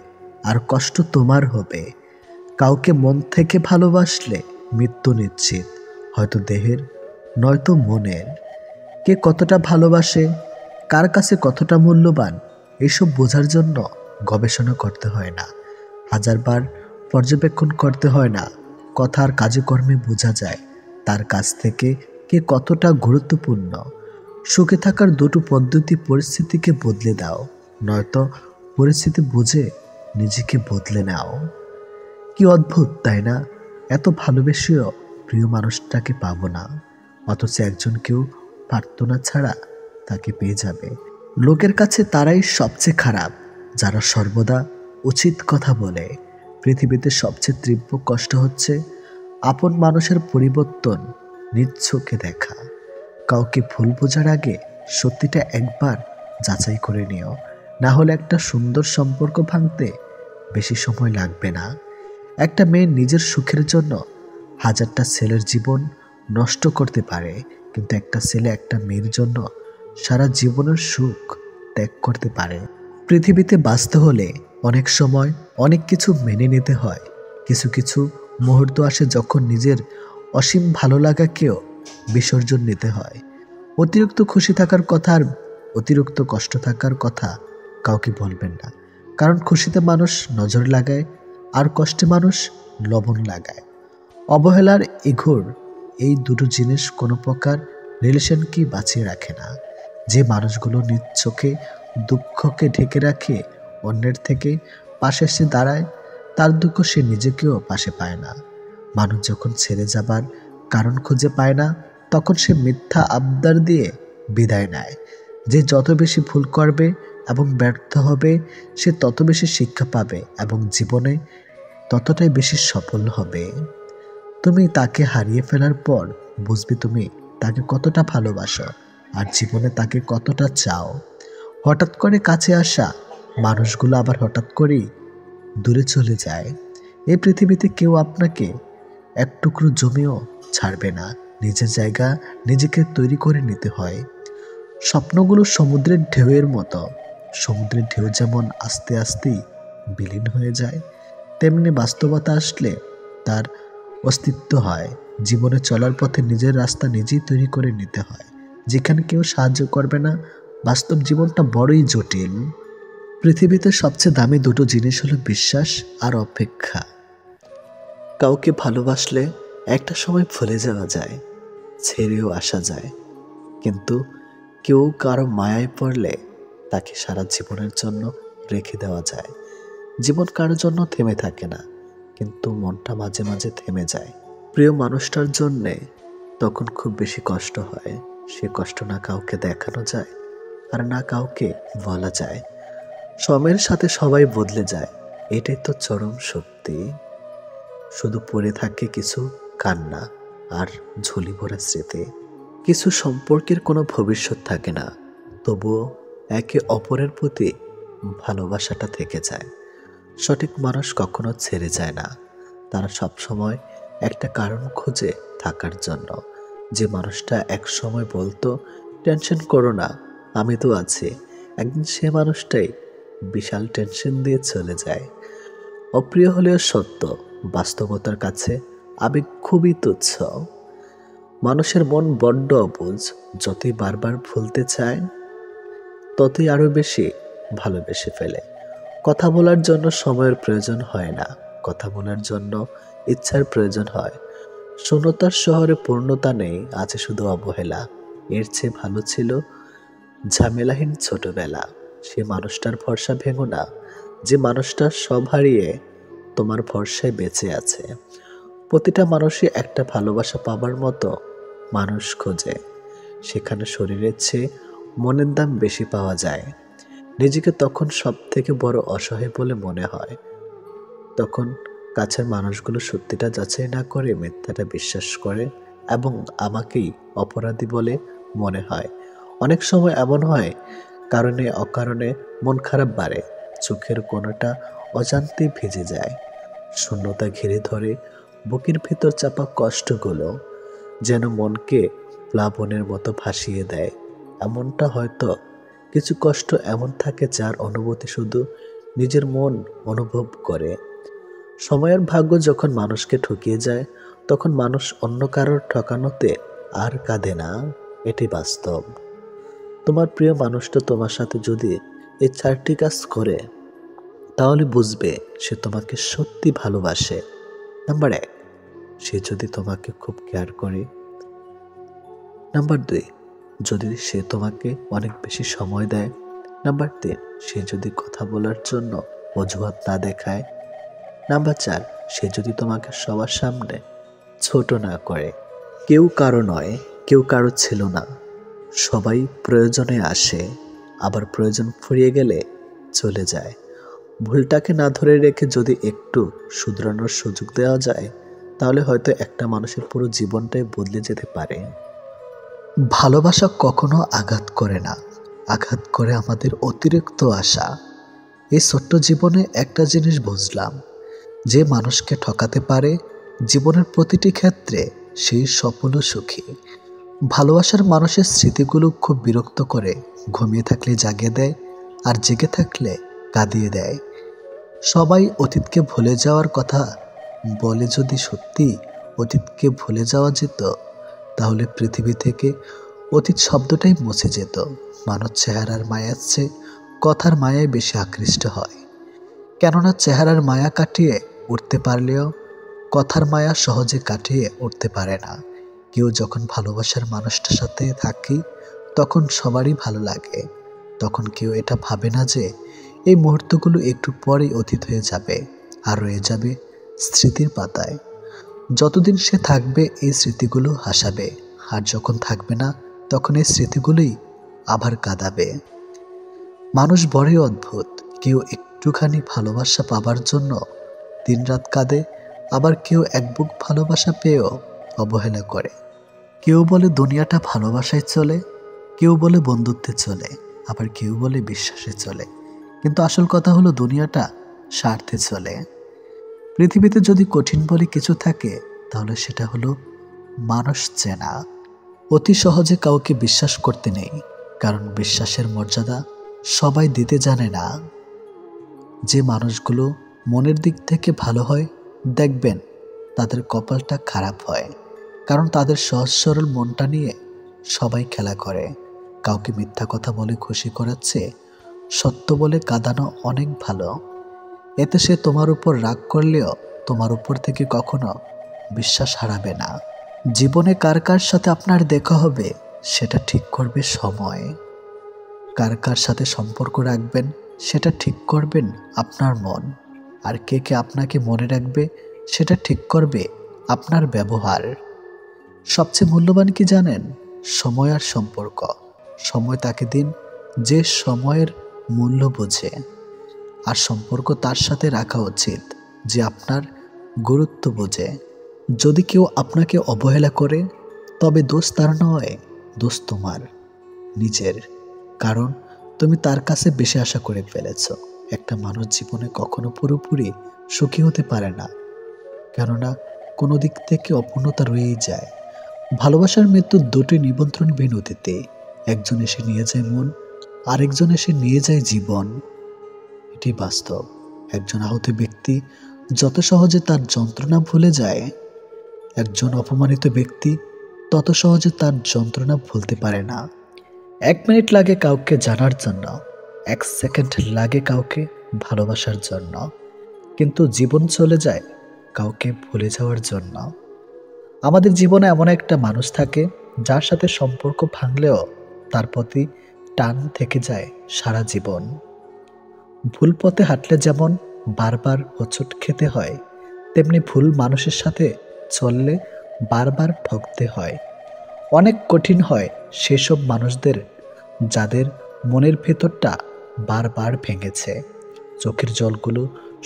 আর কষ্ট তোমার হবে। কাউকে মন থেকে ভালোবাসলে মৃত্যু নিশ্চিত, হয়তো দেহের নয়তো মনের। কে কতটা ভালোবাসে, কার কাছে কতটা মূল্যবান, এসব বোঝার জন্য গবেষণা করতে হয় না, হাজারবার পর্যবেক্ষণ করতে হয় না। কথা আর কাজকর্মে বোঝা যায় তার কাছ থেকে কে কতটা গুরুত্বপূর্ণ। সুখে থাকার 2টো পদ্ধতি: পরিস্থিতিকে বদলে দাও, নয়তো পরিস্থিতি বুঝে নিজেকে বদলে নাও। কি অদ্ভুত তাই না? এত ভালোবেসেও প্রিয় মানুষটাকে পাবো না, অথচ একজন কেউ প্রার্থনা ছাড়া তাকে পেয়ে যাবে। লোকের কাছে তারাই সবচেয়ে খারাপ যারা সর্বদা উচিত কথা বলে। পৃথিবীতে সবচেয়ে তীব্র কষ্ট হচ্ছে আপন মানুষের পরিবর্তন নিজ চোখে দেখা। কাউকে ভুল বোঝার আগে সত্যিটা একবার যাচাই করে নিও, না হলে একটা সুন্দর সম্পর্ক ভাঙতে বেশি সময় লাগবে না। একটা মেয়ে নিজের সুখের জন্য হাজারটা ছেলের জীবন নষ্ট করতে পারে, কিন্তু একটা ছেলে একটা মেয়ের জন্য সারা জীবনের সুখ ত্যাগ করতে পারে। পৃথিবীতে বাঁচতে হলে অনেক সময় অনেক কিছু মেনে নিতে হয়। কিছু কিছু মুহূর্ত আসে যখন নিজের অসীম ভালো লাগাকেও বিসর্জন নিতে হয়। অতিরিক্ত খুশি থাকার কথা আর অতিরিক্ত কষ্ট থাকার কথা কাউকে বলবেন না, কারণ খুশিতে মানুষ নজর লাগায় আর কষ্টে মানুষ লবণ লাগায়। অবহেলার ইগোর এই দুটো জিনিস কোনো প্রকার রিলেশনকে বাঁচিয়ে রাখে না। যে মানুষগুলো নিজ চোখে দুঃখকে ঢেকে রাখে, অন্যের থেকে পাশে এসে দাঁড়ায়, তার দুঃখ সে নিজেকেও পাশে পায় না। মানুষ যখন ছেড়ে যাবার কারণ খুঁজে পায় না, তখন সে মিথ্যা আবদার দিয়ে বিদায় নেয়। যে যত বেশি ভুল করবে এবং ব্যর্থ হবে, সে তত বেশি শিক্ষা পাবে এবং জীবনে ততটাই বেশি সফল হবে। তুমি তাকে হারিয়ে ফেলার পর বুঝবে তুমি তাকে কতটা ভালোবাসো আর জীবনে তাকে কতটা চাও। হঠাৎ করে কাছে আসা মানুষগুলো আবার হঠাৎ করেই দূরে চলে যায়। এই পৃথিবীতে কেউ আপনাকে এক টুকরো জমিও ছাড়বে না। নিজের জায়গা নিজেকে তৈরি করে নিতে হয়। স্বপ্নগুলো সমুদ্রের ঢেউয়ের মতো। সমুদ্রের ঢেউ যেমন আস্তে আস্তেই বিলীন হয়ে যায়, তেমনি বাস্তবতা আসলে তার অস্তিত্ব হয়। জীবনে চলার পথে নিজের রাস্তা নিজেই তৈরি করে নিতে হয়, যেখানে কেউ সাহায্য করবে না। বাস্তব জীবনটা বড়ই জটিল। পৃথিবীতে সবচেয়ে দামি দুটো জিনিস হলো বিশ্বাস আর অপেক্ষা। কাউকে ভালোবাসলে একটা সময় ভুলে যাওয়া যায়, ছেড়েও আসা যায়, কিন্তু কেউ কারো মায়ায় পড়লে তাকে সারা জীবনের জন্য রেখে দেওয়া যায়। জীবন কারোর জন্য থেমে থাকে না, কিন্তু মনটা মাঝে মাঝে থেমে যায় প্রিয় মানুষটার জন্যে। তখন খুব বেশি কষ্ট হয়। সে কষ্ট না কাউকে দেখানো যায় আর না কাউকে বলা যায়। সময়ের সাথে সবাই বদলে যায়, এটাই তো চরম সত্যি। শুধু পড়ে থাকে কিছু কান্না আর ঝুলি ভরা স্মৃতি। কিছু সম্পর্কের কোনো ভবিষ্যৎ থাকে না, তবুও একে অপরের প্রতি ভালোবাসাটা থেকে যায়। সঠিক মানুষ কখনো ছেড়ে যায় না, তারা সবসময় একটা কারণ খুঁজে থাকার জন্য। যে মানুষটা এক সময় বলতো টেনশন করো না, আমি তো আছি, একদিন সে মানুষটাই বিশাল টেনশন দিয়ে চলে যায়। অপ্রিয় হলেও সত্য, বাস্তবতার কাছে আবেগ খুবই তুচ্ছ। মানুষের মন বড্ড অবুঝ, যতই বারবার ভুলতে চায় ততই আরো বেশি ভালোবেসে ফেলে। কথা বলার জন্য সময়ের প্রয়োজন হয় না, কথা বলার জন্য ইচ্ছার প্রয়োজন হয়। শূন্যতার শহরে পূর্ণতা নেই, আছে শুধু অবহেলা। এর চেয়ে ভালো ছিল ঝামেলাহীন ছোটবেলা। সে মানুষটার ভরসা ভেঙো না, যে মানুষটা সব হারিয়ে তোমার ভরসায় বেঁচে আছে। প্রতিটা মানুষই একটা ভালোবাসা পাবার মতো মানুষ খোঁজে, সেখানে শরীরের চেয়ে মনের দাম বেশি পাওয়া যায়। নিজেকে তখন সব থেকে বড় অসহায় বলে মনে হয়। তখন কাছের মানুষগুলো সত্যিটা যাচাই না করে মিথ্যাটা বিশ্বাস করে এবং আমাকেই অপরাধী বলে মনে হয়। অনেক সময় এমন হয়, কারণে অকারণে মন খারাপ বাড়ে, চোখের কোণাটা অজান্তে ভিজে যায়, শূন্যতা ঘিরে ধরে, বুকের ভিতর চাপা কষ্টগুলো যেন মনকে প্লাবনের মতো ভাসিয়ে দেয়। এমনটা হয়তো কিছু কষ্ট এমন থাকে যার অনুভূতি শুধু নিজের মন অনুভব করে। সময়ের ভাগ্য যখন মানুষকে ঠকিয়ে যায়, তখন মানুষ অন্য কারোর ঠকানোতে আর কাঁদে না, এটি বাস্তব। তোমার প্রিয় মানুষটা তোমার সাথে যদি এই 4টি কাজ করে, তাহলে বুঝবে সে তোমাকে সত্যি ভালোবাসে। নাম্বার 1, সে যদি তোমাকে খুব কেয়ার করে। নাম্বার 2, যদি সে তোমাকে অনেক বেশি সময় দেয়। নাম্বার 3, সে যদি কথা বলার জন্য অজুহাত না দেখায়। নাম্বার 4, সে যদি তোমাকে সবার সামনে ছোট না করে। কেউ কারো নয়, কেউ কারো ছিল না। সবাই প্রয়োজনে আসে, আবার প্রয়োজন ফুরিয়ে গেলে চলে যায়। ভুলটাকে না ধরে রেখে যদি একটু শুধরানোর সুযোগ দেওয়া যায়, তাহলে হয়তো একটা মানুষের পুরো জীবনটাই বদলে যেতে পারে। ভালোবাসা কখনো আঘাত করে না, আঘাত করে আমাদের অতিরিক্ত আশা। এই ছোট্ট জীবনে একটা জিনিস বুঝলাম, যে মানুষকে ঠকাতে পারে জীবনের প্রতিটি ক্ষেত্রে সেই সফল ও সুখী। ভালোবাসার মানুষের স্মৃতিগুলো খুব বিরক্ত করে, ঘুমিয়ে থাকলে জাগিয়ে দেয়, আর জেগে থাকলে কাঁদিয়ে দেয়। সবাই অতীতকে ভুলে যাওয়ার কথা বলে, যদি সত্যি অতীতকে ভুলে যাওয়া যেত, তাহলে পৃথিবী থেকে অতীত শব্দটাই মুছে যেত। মানুষ চেহারার মায়ার চেয়ে কথার মায়ায় বেশি আকৃষ্ট হয়, কেননা চেহারার মায়া কাটিয়ে উঠতে পারলেও কথার মায়া সহজে কাটিয়ে উঠতে পারে না। কেউ যখন ভালোবাসার মানুষটার সাথে থাকি, তখন সবারই ভালো লাগে। তখন কেউ এটা ভাবে না যে এই মুহূর্তগুলো একটু পরেই অতীত হয়ে যাবে, আর রয়ে যাবে স্মৃতির পাতায়। যতদিন সে থাকবে এই স্মৃতিগুলো হাসাবে, আর যখন থাকবে না, তখন এই স্মৃতিগুলোই আবার কাঁদাবে। মানুষ বড়ই অদ্ভুত। কেউ একটুখানি ভালোবাসা পাবার জন্য দিনরাত কাঁদে, আবার কেউ এক বুক ভালোবাসা পেয়েও অবহেলা করে। কেউ বলে দুনিয়াটা ভালোবাসায় চলে, কেউ বলে বন্ধুত্বে চলে, আবার কেউ বলে বিশ্বাসে চলে। কিন্তু আসল কথা হলো দুনিয়াটা স্বার্থে চলে। পৃথিবীতে যদি কঠিন বলে কিছু থাকে, তাহলে সেটা হলো মানুষ চেনা। অতি সহজে কাউকে বিশ্বাস করতে নেই, কারণ বিশ্বাসের মর্যাদা সবাই দিতে জানে না। যে মানুষগুলো মনের দিক থেকে ভালো হয়, দেখবেন তাদের কপালটা খারাপ হয়, কারণ তাদের সহজ সরল মনটা নিয়ে সবাই খেলা করে। কাউকে মিথ্যা কথা বলে খুশি করাচ্ছে সত্য বলে কাঁদানো অনেক ভালো। এতে সে তোমার উপর রাগ করলেও তোমার উপর থেকে কখনো বিশ্বাস হারাবে না। জীবনে কার কার সাথে আপনার দেখা হবে, সেটা ঠিক করবে সময়। কার কার সাথে সম্পর্ক রাখবেন, সেটা ঠিক করবেন আপনার মন। আর কে কে আপনাকে মনে রাখবে, সেটা ঠিক করবে আপনার ব্যবহার। সবচেয়ে মূল্যবান কি জানেন? সময় আর সম্পর্ক। সময় তাকে দিন যে সময়ের মূল্য বোঝে, আর সম্পর্ক তার সাথে রাখা উচিত যে আপনার গুরুত্ব বোঝে। যদি কেউ আপনাকে অবহেলা করে, তবে দোষ তার নয়, দোষ তোমার নিজের। কারণ তুমি তার কাছে বেশি আশা করে ফেলেছ। একটা মানুষ জীবনে কখনো পুরোপুরি সুখী হতে পারে না, কেননা কোনো দিক থেকে অপূর্ণতা রয়েই যায়। ভালোবাসার মৃত্যুর দুটি নিমন্ত্রণবিহীন অতিথি। একজন এসে নিয়ে যায় মন, আরেকজন এসে নিয়ে যায় জীবন। এটি বাস্তব। একজন আহত ব্যক্তি যত সহজে তার যন্ত্রণা ভুলে যায়, একজন অপমানিত ব্যক্তি তত সহজে তার যন্ত্রণা ভুলতে পারে না। 1 মিনিট লাগে কাউকে জানার জন্য, 1 সেকেন্ড লাগে কাউকে ভালোবাসার জন্য, কিন্তু জীবন চলে যায় কাউকে ভুলে যাওয়ার জন্য। আমাদের জীবনে এমন একটা মানুষ থাকে, যার সাথে সম্পর্ক ভাঙলেও তার প্রতি টান থেকে যায় সারা জীবন। ভুল পথে হাঁটলে যেমন বারবার হোঁচট খেতে হয়, তেমনি ভুল মানুষের সাথে চললে বারবার ঠকতে হয়। অনেক কঠিন হয় সেসব মানুষদের যাদের মনের ভেতরটা বারবার ভেঙেছে। চোখের জলগুলো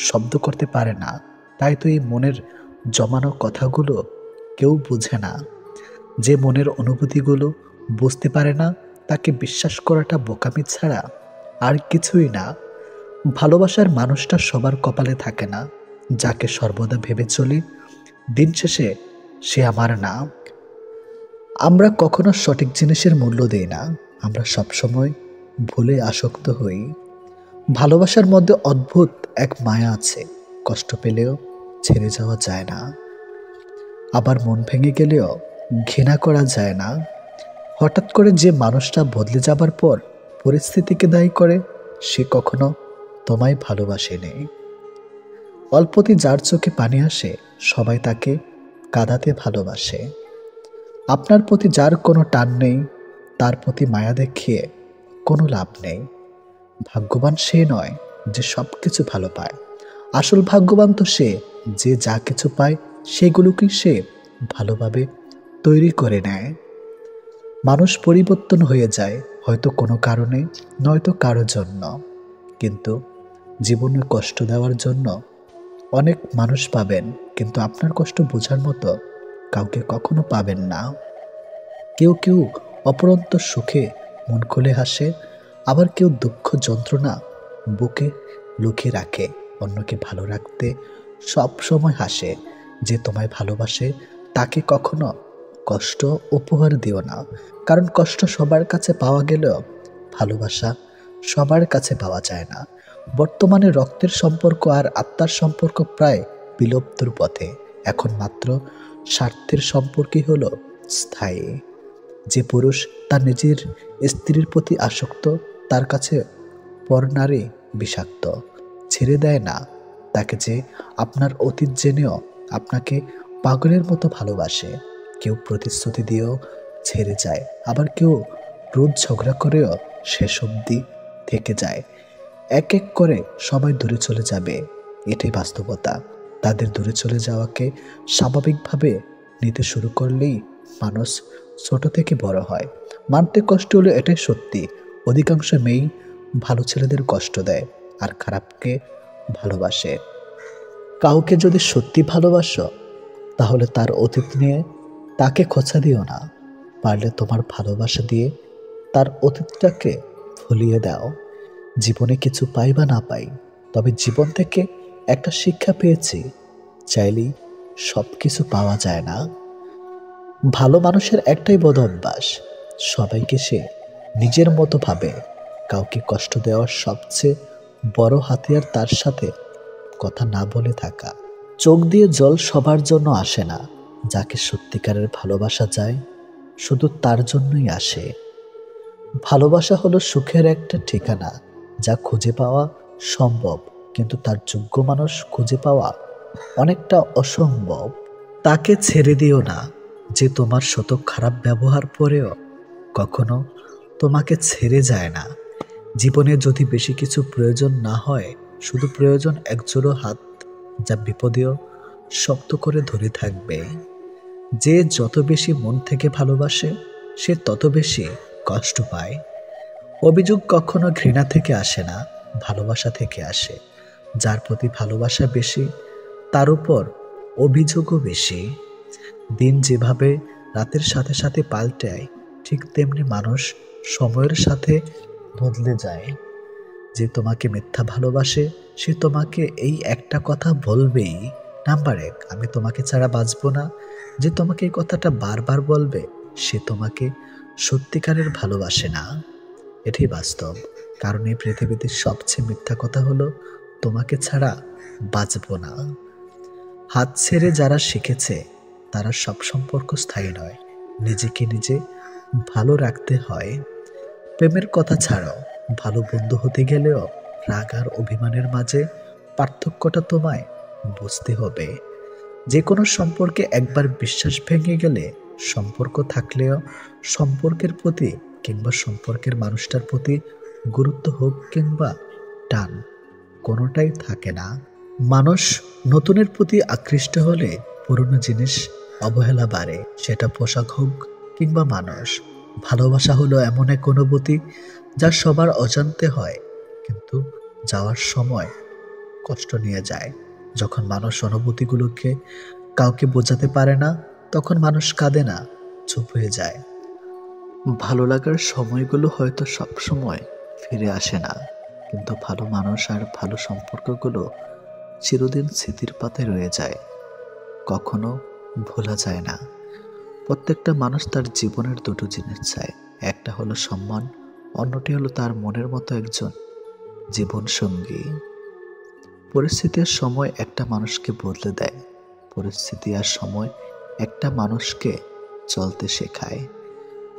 শব্দ করতে পারে না, তাই তো এই মনের জমানো কথাগুলো কেউ বুঝে না। যে মনের অনুভূতিগুলো বুঝতে পারে না, তাকে বিশ্বাস করাটা বোকামি ছাড়া আর কিছুই না। ভালোবাসার মানুষটা সবার কপালে থাকে না। যাকে সর্বদা ভেবে চলি দিন শেষে সে আমার না। আমরা কখনো সঠিক জিনিসের মূল্য দেই না, আমরা সবসময় ভুলে আসক্ত হই। ভালোবাসার মধ্যে অদ্ভুত এক মায়া আছে, কষ্ট পেলেও ছেড়ে যাওয়া যায় না, আবার মন ভেঙে গেলেও ঘৃণা করা যায় না। হঠাৎ করে যে মানুষটা বদলে যাবার পর পরিস্থিতিকে দায়ী করে, সে কখনো তোমায় ভালোবাসেনি। অল্পতে যার চোখে পানি আসে, সবাই তাকে কাঁদাতে ভালোবাসে। আপনার প্রতি যার কোনো টান নেই, তার প্রতি মায়া দেখিয়ে কোনো লাভ নেই। ভাগ্যবান সে নয় যে সব কিছু ভালো পায়, আসল ভাগ্যবান তো সে যে যা কিছু পায় সেগুলোকেই সে ভালোভাবে তৈরি করে নেয়। মানুষ পরিবর্তন হয়ে যায়, হয়তো কোনো কারণে, নয়তো কারো জন্য। কিন্তু জীবনে কষ্ট দেওয়ার জন্য অনেক মানুষ পাবেন, কিন্তু আপনার কষ্ট বোঝার মতো কাউকে কখনো পাবেন না। কেউ কেউ অপরন্ত সুখে মন খুলে হাসে, আবার কেউ দুঃখ যন্ত্রণা বুকে লুকিয়ে রাখে। অন্যকে ভালো রাখতে সব সময় হাসে। যে তোমায় ভালোবাসে তাকে কখনো কষ্ট উপহার দিও না, কারণ কষ্ট সবার কাছে পাওয়া গেলেও ভালোবাসা সবার কাছে পাওয়া যায় না। বর্তমানে রক্তের সম্পর্ক আর আত্মার সম্পর্ক প্রায় বিলুপ্তর পথে। এখন মাত্র স্বার্থের সম্পর্কই হলো স্থায়ী। যে পুরুষ তার নিজের স্ত্রীর প্রতি আসক্ত, তার কাছে পরনারী বিষাক্ত। ছেড়ে দেয় না তাকে যে আপনার অতীত জেনেও আপনাকে পাগলের মতো ভালোবাসে। কেউ প্রতিশ্রুতি দিয়েও ছেড়ে যায়, আবার কেউ রোজ ঝগড়া করেও শেষ অবধি থেকে যায়। এক এক করে সবাই দূরে চলে যাবে, এটাই বাস্তবতা। তাদের দূরে চলে যাওয়াকে স্বাভাবিকভাবে নিতে শুরু করলেই মানুষ ছোট থেকে বড় হয়। মানতে কষ্ট হলো, এটাই সত্যি। অধিকাংশ মেয়েই ভালো ছেলেদের কষ্ট দেয় আর খারাপকে ভালোবাসে। কাউকে যদি সত্যি ভালোবাসো তাহলে তার অতীত নিয়ে তাকে খোঁচা দিও না। পারলে তোমার ভালোবাসা দিয়ে তার অতীতটাকে ভুলিয়ে দাও। জীবনে কিছু পাই বা না পাই, তবে জীবন থেকে একটা শিক্ষা পেয়েছি, চাইলেই সব কিছু পাওয়া যায় না। ভালো মানুষের একটাই বদ অভ্যাস, সবাইকে সে নিজের মতো ভাবে। কাউকে কষ্ট দেওয়ার সবচেয়ে বড় হাতিয়ার তার সাথে কথা না বলে থাকা। চোখ দিয়ে জল সবার জন্য আসে না। যাকে সত্যিকারের ভালোবাসা যায় শুধু তার জন্যই আসে। ভালোবাসা হলো সুখের একটা ঠিকানা, যা খুঁজে পাওয়া সম্ভব, কিন্তু তার যোগ্য মানুষ খুঁজে পাওয়া অনেকটা অসম্ভব। তাকে ছেড়ে দিও না যে তোমার শত খারাপ ব্যবহার পরেও কখনো তোমাকে ছেড়ে যায় না। জীবনে যদি বেশি কিছু প্রয়োজন না হয়, শুধু প্রয়োজন একজোড়ো হাত, যা বিপদেও শক্ত করে ধরে থাকবে। যে যত বেশি মন থেকে ভালোবাসে সে তত বেশি কষ্ট পায়। অভিযোগ কখনো ঘৃণা থেকে আসে না, ভালোবাসা থেকে আসে। যার প্রতি ভালোবাসা বেশি তার উপর অভিযোগও বেশি। দিন যেভাবে রাতের সাথে সাথে পাল্টায়, ঠিক তেমনি মানুষ সময়ের সাথে বদলে যায়। যে তোমাকে মিথ্যা ভালোবাসে সে তোমাকে এই একটা কথা বলবেই, নাম্বার 1, আমি তোমাকে ছাড়া বাঁচবো না। যে তোমাকে এই কথাটা বারবার বলবে সে তোমাকে সত্যিকারের ভালোবাসে না। এটাই বাস্তব। কারণ এই পৃথিবীতে সবচেয়ে মিথ্যা কথা হলো তোমাকে ছাড়া বাঁচবো না। হাত ছেড়ে যারা শিখেছে তারা সব সম্পর্ক স্থায়ী নয়। নিজেকে নিজে ভালো রাখতে হয়। প্রেমের কথা ছাড়াও ভালো বন্ধু হতে গেলেও রাগ আর অভিমানের মাঝে পার্থক্যটা তোমায় বুঝতে হবে। যে কোনো সম্পর্কে একবার বিশ্বাস ভেঙে গেলে সম্পর্ক থাকলেও সম্পর্কের প্রতি কিংবা সম্পর্কের মানুষটার প্রতি গুরুত্ব হোক কিংবা টান, কোনোটাই থাকে না। মানুষ নতুনের প্রতি আকৃষ্ট হলে পুরনো জিনিস অবহেলা বাড়ে, সেটা পোশাক হোক কিংবা মানুষ। ভালোবাসা হলো এমন এক অনুভূতি যা সবার অজান্তে হয়, কিন্তু যাওয়ার সময় কষ্ট নিয়ে যায়। যখন মানুষ অনুভূতিগুলোকে কাউকে বোঝাতে পারে না, তখন মানুষ কাঁদে না, চুপ হয়ে যায়। ভালো লাগার সময়গুলো হয়তো সব সময় ফিরে আসে না, কিন্তু ভালো মানুষ আর ভালো সম্পর্কগুলো চিরদিন স্মৃতির পাতায় রয়ে যায়, কখনো ভোলা যায় না। প্রত্যেকটা মানুষ তার জীবনের দুটো জিনিস চায়, একটা হলো সম্মান, অন্যটি হলো তার মনের মতো একজন জীবন সঙ্গী। পরিস্থিতির সময় একটা মানুষকে বদলে দেয়, পরিস্থিতি আর সময় একটা মানুষকে চলতে শেখায়।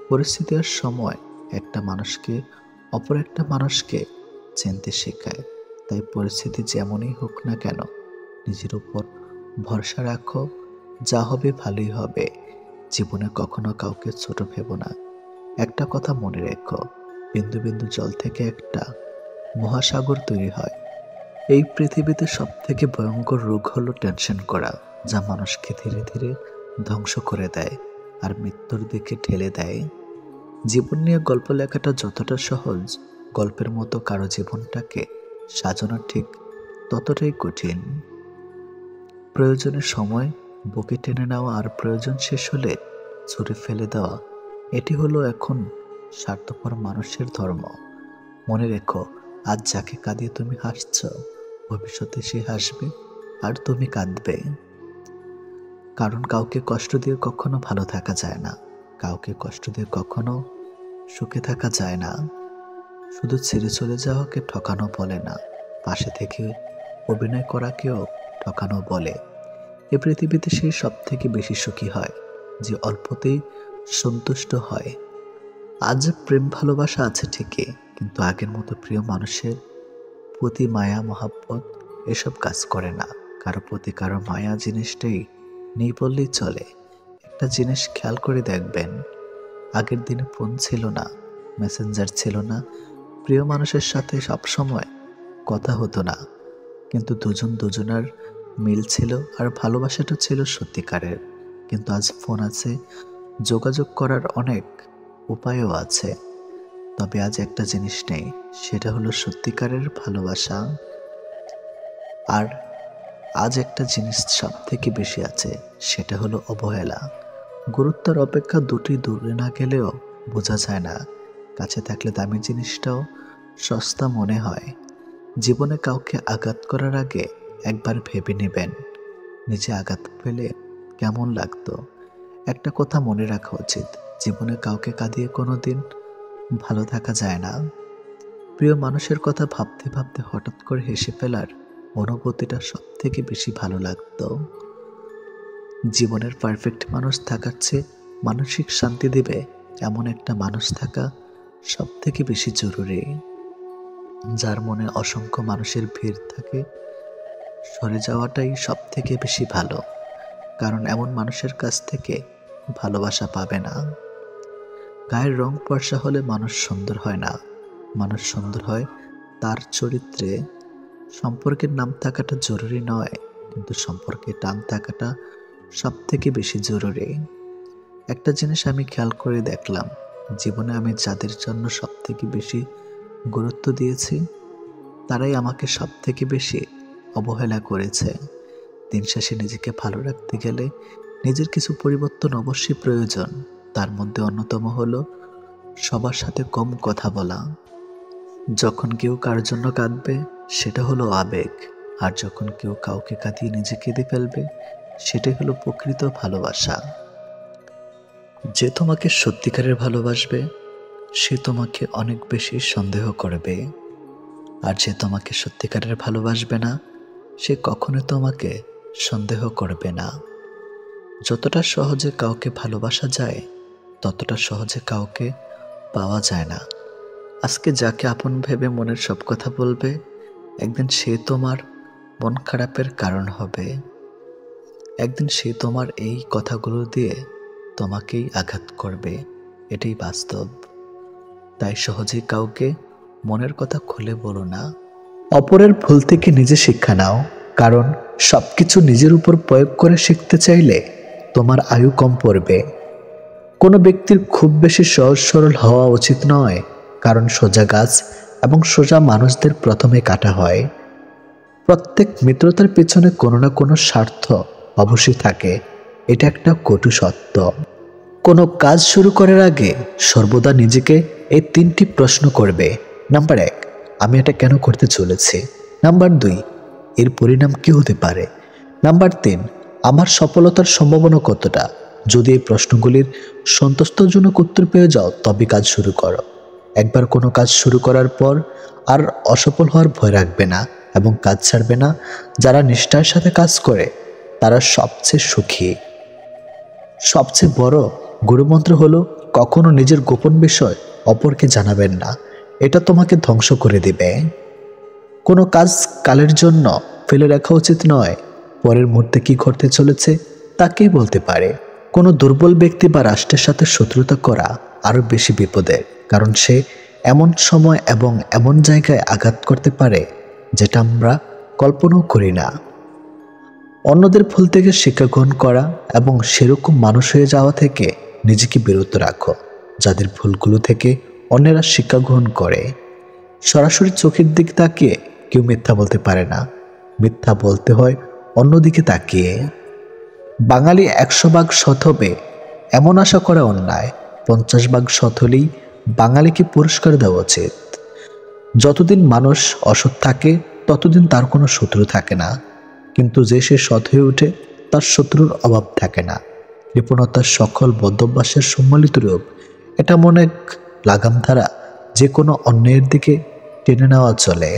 পরিস্থিতি আর সময় একটা মানুষকে অপর একটা মানুষকে চিনতে শেখায়। তাই পরিস্থিতি যেমনই হোক না কেন নিজের উপর ভরসা রাখো, যা হবে ভালোই হবে। জীবনে কখনো কাউকে ছোট ভেবো না। একটা কথা মনে রেখো, বিন্দু বিন্দু জল থেকে একটা মহাসাগর তৈরি হয়। এই পৃথিবীতে সব থেকে ভয়ঙ্কর রোগ হলো টেনশন করা, যা মানুষকে ধীরে ধীরে ধ্বংস করে দেয় আর মৃত্যুর দিকে ঠেলে দেয়। জীবন নিয়ে গল্প লেখাটা যতটা সহজ, গল্পের মতো কারো জীবনটাকে সাজানো ঠিক ততটাই কঠিন। প্রয়োজনের সময় বুকে টেনে নেওয়া আর প্রয়োজন শেষ হলে ছুঁড়ে ফেলে দেওয়া, এটি হলো এখন স্বার্থপর মানুষের ধর্ম। মনে রেখো, আজ যাকে কাঁদিয়ে তুমি হাসছ, ভবিষ্যতে সে হাসবে আর তুমি কাঁদবে। কারণ কাউকে কষ্ট দিয়ে কখনো ভালো থাকা যায় না, কাউকে কষ্ট দিয়ে কখনো সুখে থাকা যায় না। শুধু ছেড়ে চলে যাওয়াকে ঠকানো বলে না, পাশে থেকে অভিনয় করাকেও ঠকানো বলে। এ পৃথিবীতে সেই সব থেকে বেশি সুখী হয় যে অল্পতেই সন্তুষ্ট হয়। আজ প্রেম ভালোবাসা আছে ঠিকই, কিন্তু আগের মতো প্রিয় মানুষের প্রতি মায়া মহাব্বত এসব কাজ করে না। কারো প্রতি কারো মায়া জিনিসটাই নেই বললেই চলে। একটা জিনিস খেয়াল করে দেখবেন, আগের দিনে ফোন ছিল না, মেসেঞ্জার ছিল না, প্রিয় মানুষের সাথে সবসময় কথা হতো না, কিন্তু দুজন দুজনার মিল ছিল আর ভালোবাসাটা ছিল সত্যিকারের। কিন্তু আজ ফোন আছে, যোগাযোগ করার অনেক উপায়ও আছে, তবে আজ একটা জিনিস নেই, সেটা হলো সত্যিকারের ভালোবাসা। আর আজ একটা জিনিস সব থেকে বেশি আছে, সেটা হলো অবহেলা। গুরুত্বের অপেক্ষা দুটি দূরে না গেলেও বোঝা যায় না, কাছে থাকলে দামি জিনিসটাও সস্তা মনে হয়। জীবনে কাউকে আঘাত করার আগে একবার ভেবে নেবেন, নিজে আঘাত পেলে কেমন লাগতো। একটা কথা মনে রাখা উচিত, জীবনে কাউকে কাঁদিয়ে কোনোদিন ভালো থাকা যায় না। প্রিয় মানুষের কথা ভাবতে ভাবতে হঠাৎ করে হেসে ফেলার অনুভূতিটা সব থেকে বেশি ভালো লাগতো। জীবনের পারফেক্ট মানুষ থাকার চেয়ে মানসিক শান্তি দেবে এমন একটা মানুষ থাকা সব থেকে বেশি জরুরি। যার মনে অসংখ্য মানুষের ভিড় থাকে, সরে যাওয়াটাই সব থেকে বেশি ভালো, কারণ এমন মানুষের কাছ থেকে ভালোবাসা পাবে না। গায়ের রং ফর্সা হলে মানুষ সুন্দর হয় না, মানুষ সুন্দর হয় তার চরিত্রে। সম্পর্কের নাম থাকাটা জরুরি নয়, কিন্তু সম্পর্কে টান থাকাটা সব থেকে বেশি জরুরি। একটা জিনিস আমি খেয়াল করে দেখলাম, জীবনে আমি যাদের জন্য সব থেকে বেশি গুরুত্ব দিয়েছি, তারাই আমাকে সব থেকে বেশি অবহেলা করেছে। দিন শেষে নিজেকে ভালো রাখতে গেলে নিজের কিছু পরিবর্তন অবশ্যই প্রয়োজন। তার মধ্যে অন্যতম হলো সবার সাথে কম কথা বলা। যখন কেউ কার জন্য কাঁদবে সেটা হলো আবেগ, আর যখন কেউ কাউকে কাঁদিয়ে নিজে কেঁদে ফেলবে সেটাই হলো প্রকৃত ভালোবাসা। যে তোমাকে সত্যিকারের ভালোবাসবে সে তোমাকে অনেক বেশি সন্দেহ করবে, আর যে তোমাকে সত্যিকারের ভালোবাসবে না সে কখনো তোমাকে সন্দেহ করবে না। যতটা সহজে কাউকে ভালোবাসা যায় ততটা সহজে কাউকে পাওয়া যায় না। আজকে যাকে আপন ভেবে মনের সব কথা বলবে, একদিন সে তোমার মন খারাপের কারণ হবে। একদিন সে তোমার এই কথাগুলো দিয়ে তোমাকেই আঘাত করবে, এটাই বাস্তব। তাই সহজেই কাউকে মনের কথা খুলে বলো না। অপরের ভুল থেকে নিজে শিক্ষা নাও, কারণ সবকিছু নিজের উপর প্রয়োগ করে শিখতে চাইলে তোমার আয়ু কম পড়বে। কোনো ব্যক্তির খুব বেশি সহজ সরল হওয়া উচিত নয়, কারণ সোজা গাছ এবং সোজা মানুষদের প্রথমে কাটা হয়। প্রত্যেক মিত্রতার পেছনে কোনো না কোনো স্বার্থ অবশ্যই থাকে, এটা একটা কটু সত্য। কোনো কাজ শুরু করার আগে সর্বদা নিজেকে এই 3টি প্রশ্ন করবে। নাম্বার 1, আমি এটা কেন করতে চলেছি? নাম্বার 2, এর পরিণাম কি হতে পারে? নাম্বার 3, আমার সফলতার সম্ভাবনা কতটা? যদি এই প্রশ্নগুলির সন্তুষ্টজনক উত্তর পেয়ে যাও তবে কাজ শুরু করো। একবার কোনো কাজ শুরু করার পর আর অসফল হওয়ার ভয় রাখবে না এবং কাজ ছাড়বে না। যারা নিষ্ঠার সাথে কাজ করে তারা সবচেয়ে সুখী। সবচেয়ে বড় গুরুমন্ত্র হলো কখনো নিজের গোপন বিষয় অপরকে জানাবেন না, এটা তোমাকে ধ্বংস করে দেবে। কোনো কাজ কালের জন্য ফেলে রাখা উচিত নয়, পরের মুহূর্তে কি ঘটতে চলেছে তাকেই বলতে পারে। কোনো দুর্বল ব্যক্তি বা রাষ্ট্রের সাথে শত্রুতা করা আরও বেশি বিপদের, কারণ সে এমন সময় এবং এমন জায়গায় আঘাত করতে পারে যেটা আমরা কল্পনাও করি না। অন্যদের ভুল থেকে শিক্ষা গ্রহণ করা এবং সেরকম মানুষ হয়ে যাওয়া থেকে নিজেকে বিরত রাখো যাদের ভুলগুলো থেকে অন্যেরা শিক্ষা গ্রহণ করে। সরাসরি চোখের দিক তাকিয়ে কেউ মিথ্যা বলতে পারে না, মিথ্যা বলতে হয় অন্যদিকে তাকিয়ে। বাঙালি 100 ভাগ সৎ হবে এমন আশা করা অন্যায়, 50 ভাগ সৎ হলেই বাঙালিকে পুরস্কার দেওয়া উচিত। যতদিন মানুষ অসৎ থাকে ততদিন তার কোনো শত্রু থাকে না, কিন্তু যে সে সৎ হয়ে ওঠে তার শত্রুর অভাব থাকে না। কৃপণতার সকল বদ্ধভ্যাসের সম্মিলিত রূপ, এটা মনে এক লাগাম ধারা, যে কোনো অন্যায়ের দিকে টেনে নেওয়া চলে।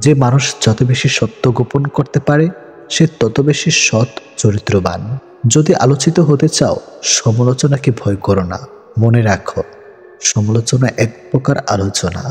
যে মানুষ যত বেশি সত্য গোপন করতে পারে সে তত বেশি সৎ চরিত্রবান। যদি আলোচিত হতে চাও সমালোচনাকে ভয় করো না, মনে রাখো সমালোচনা এক প্রকার আলোচনা।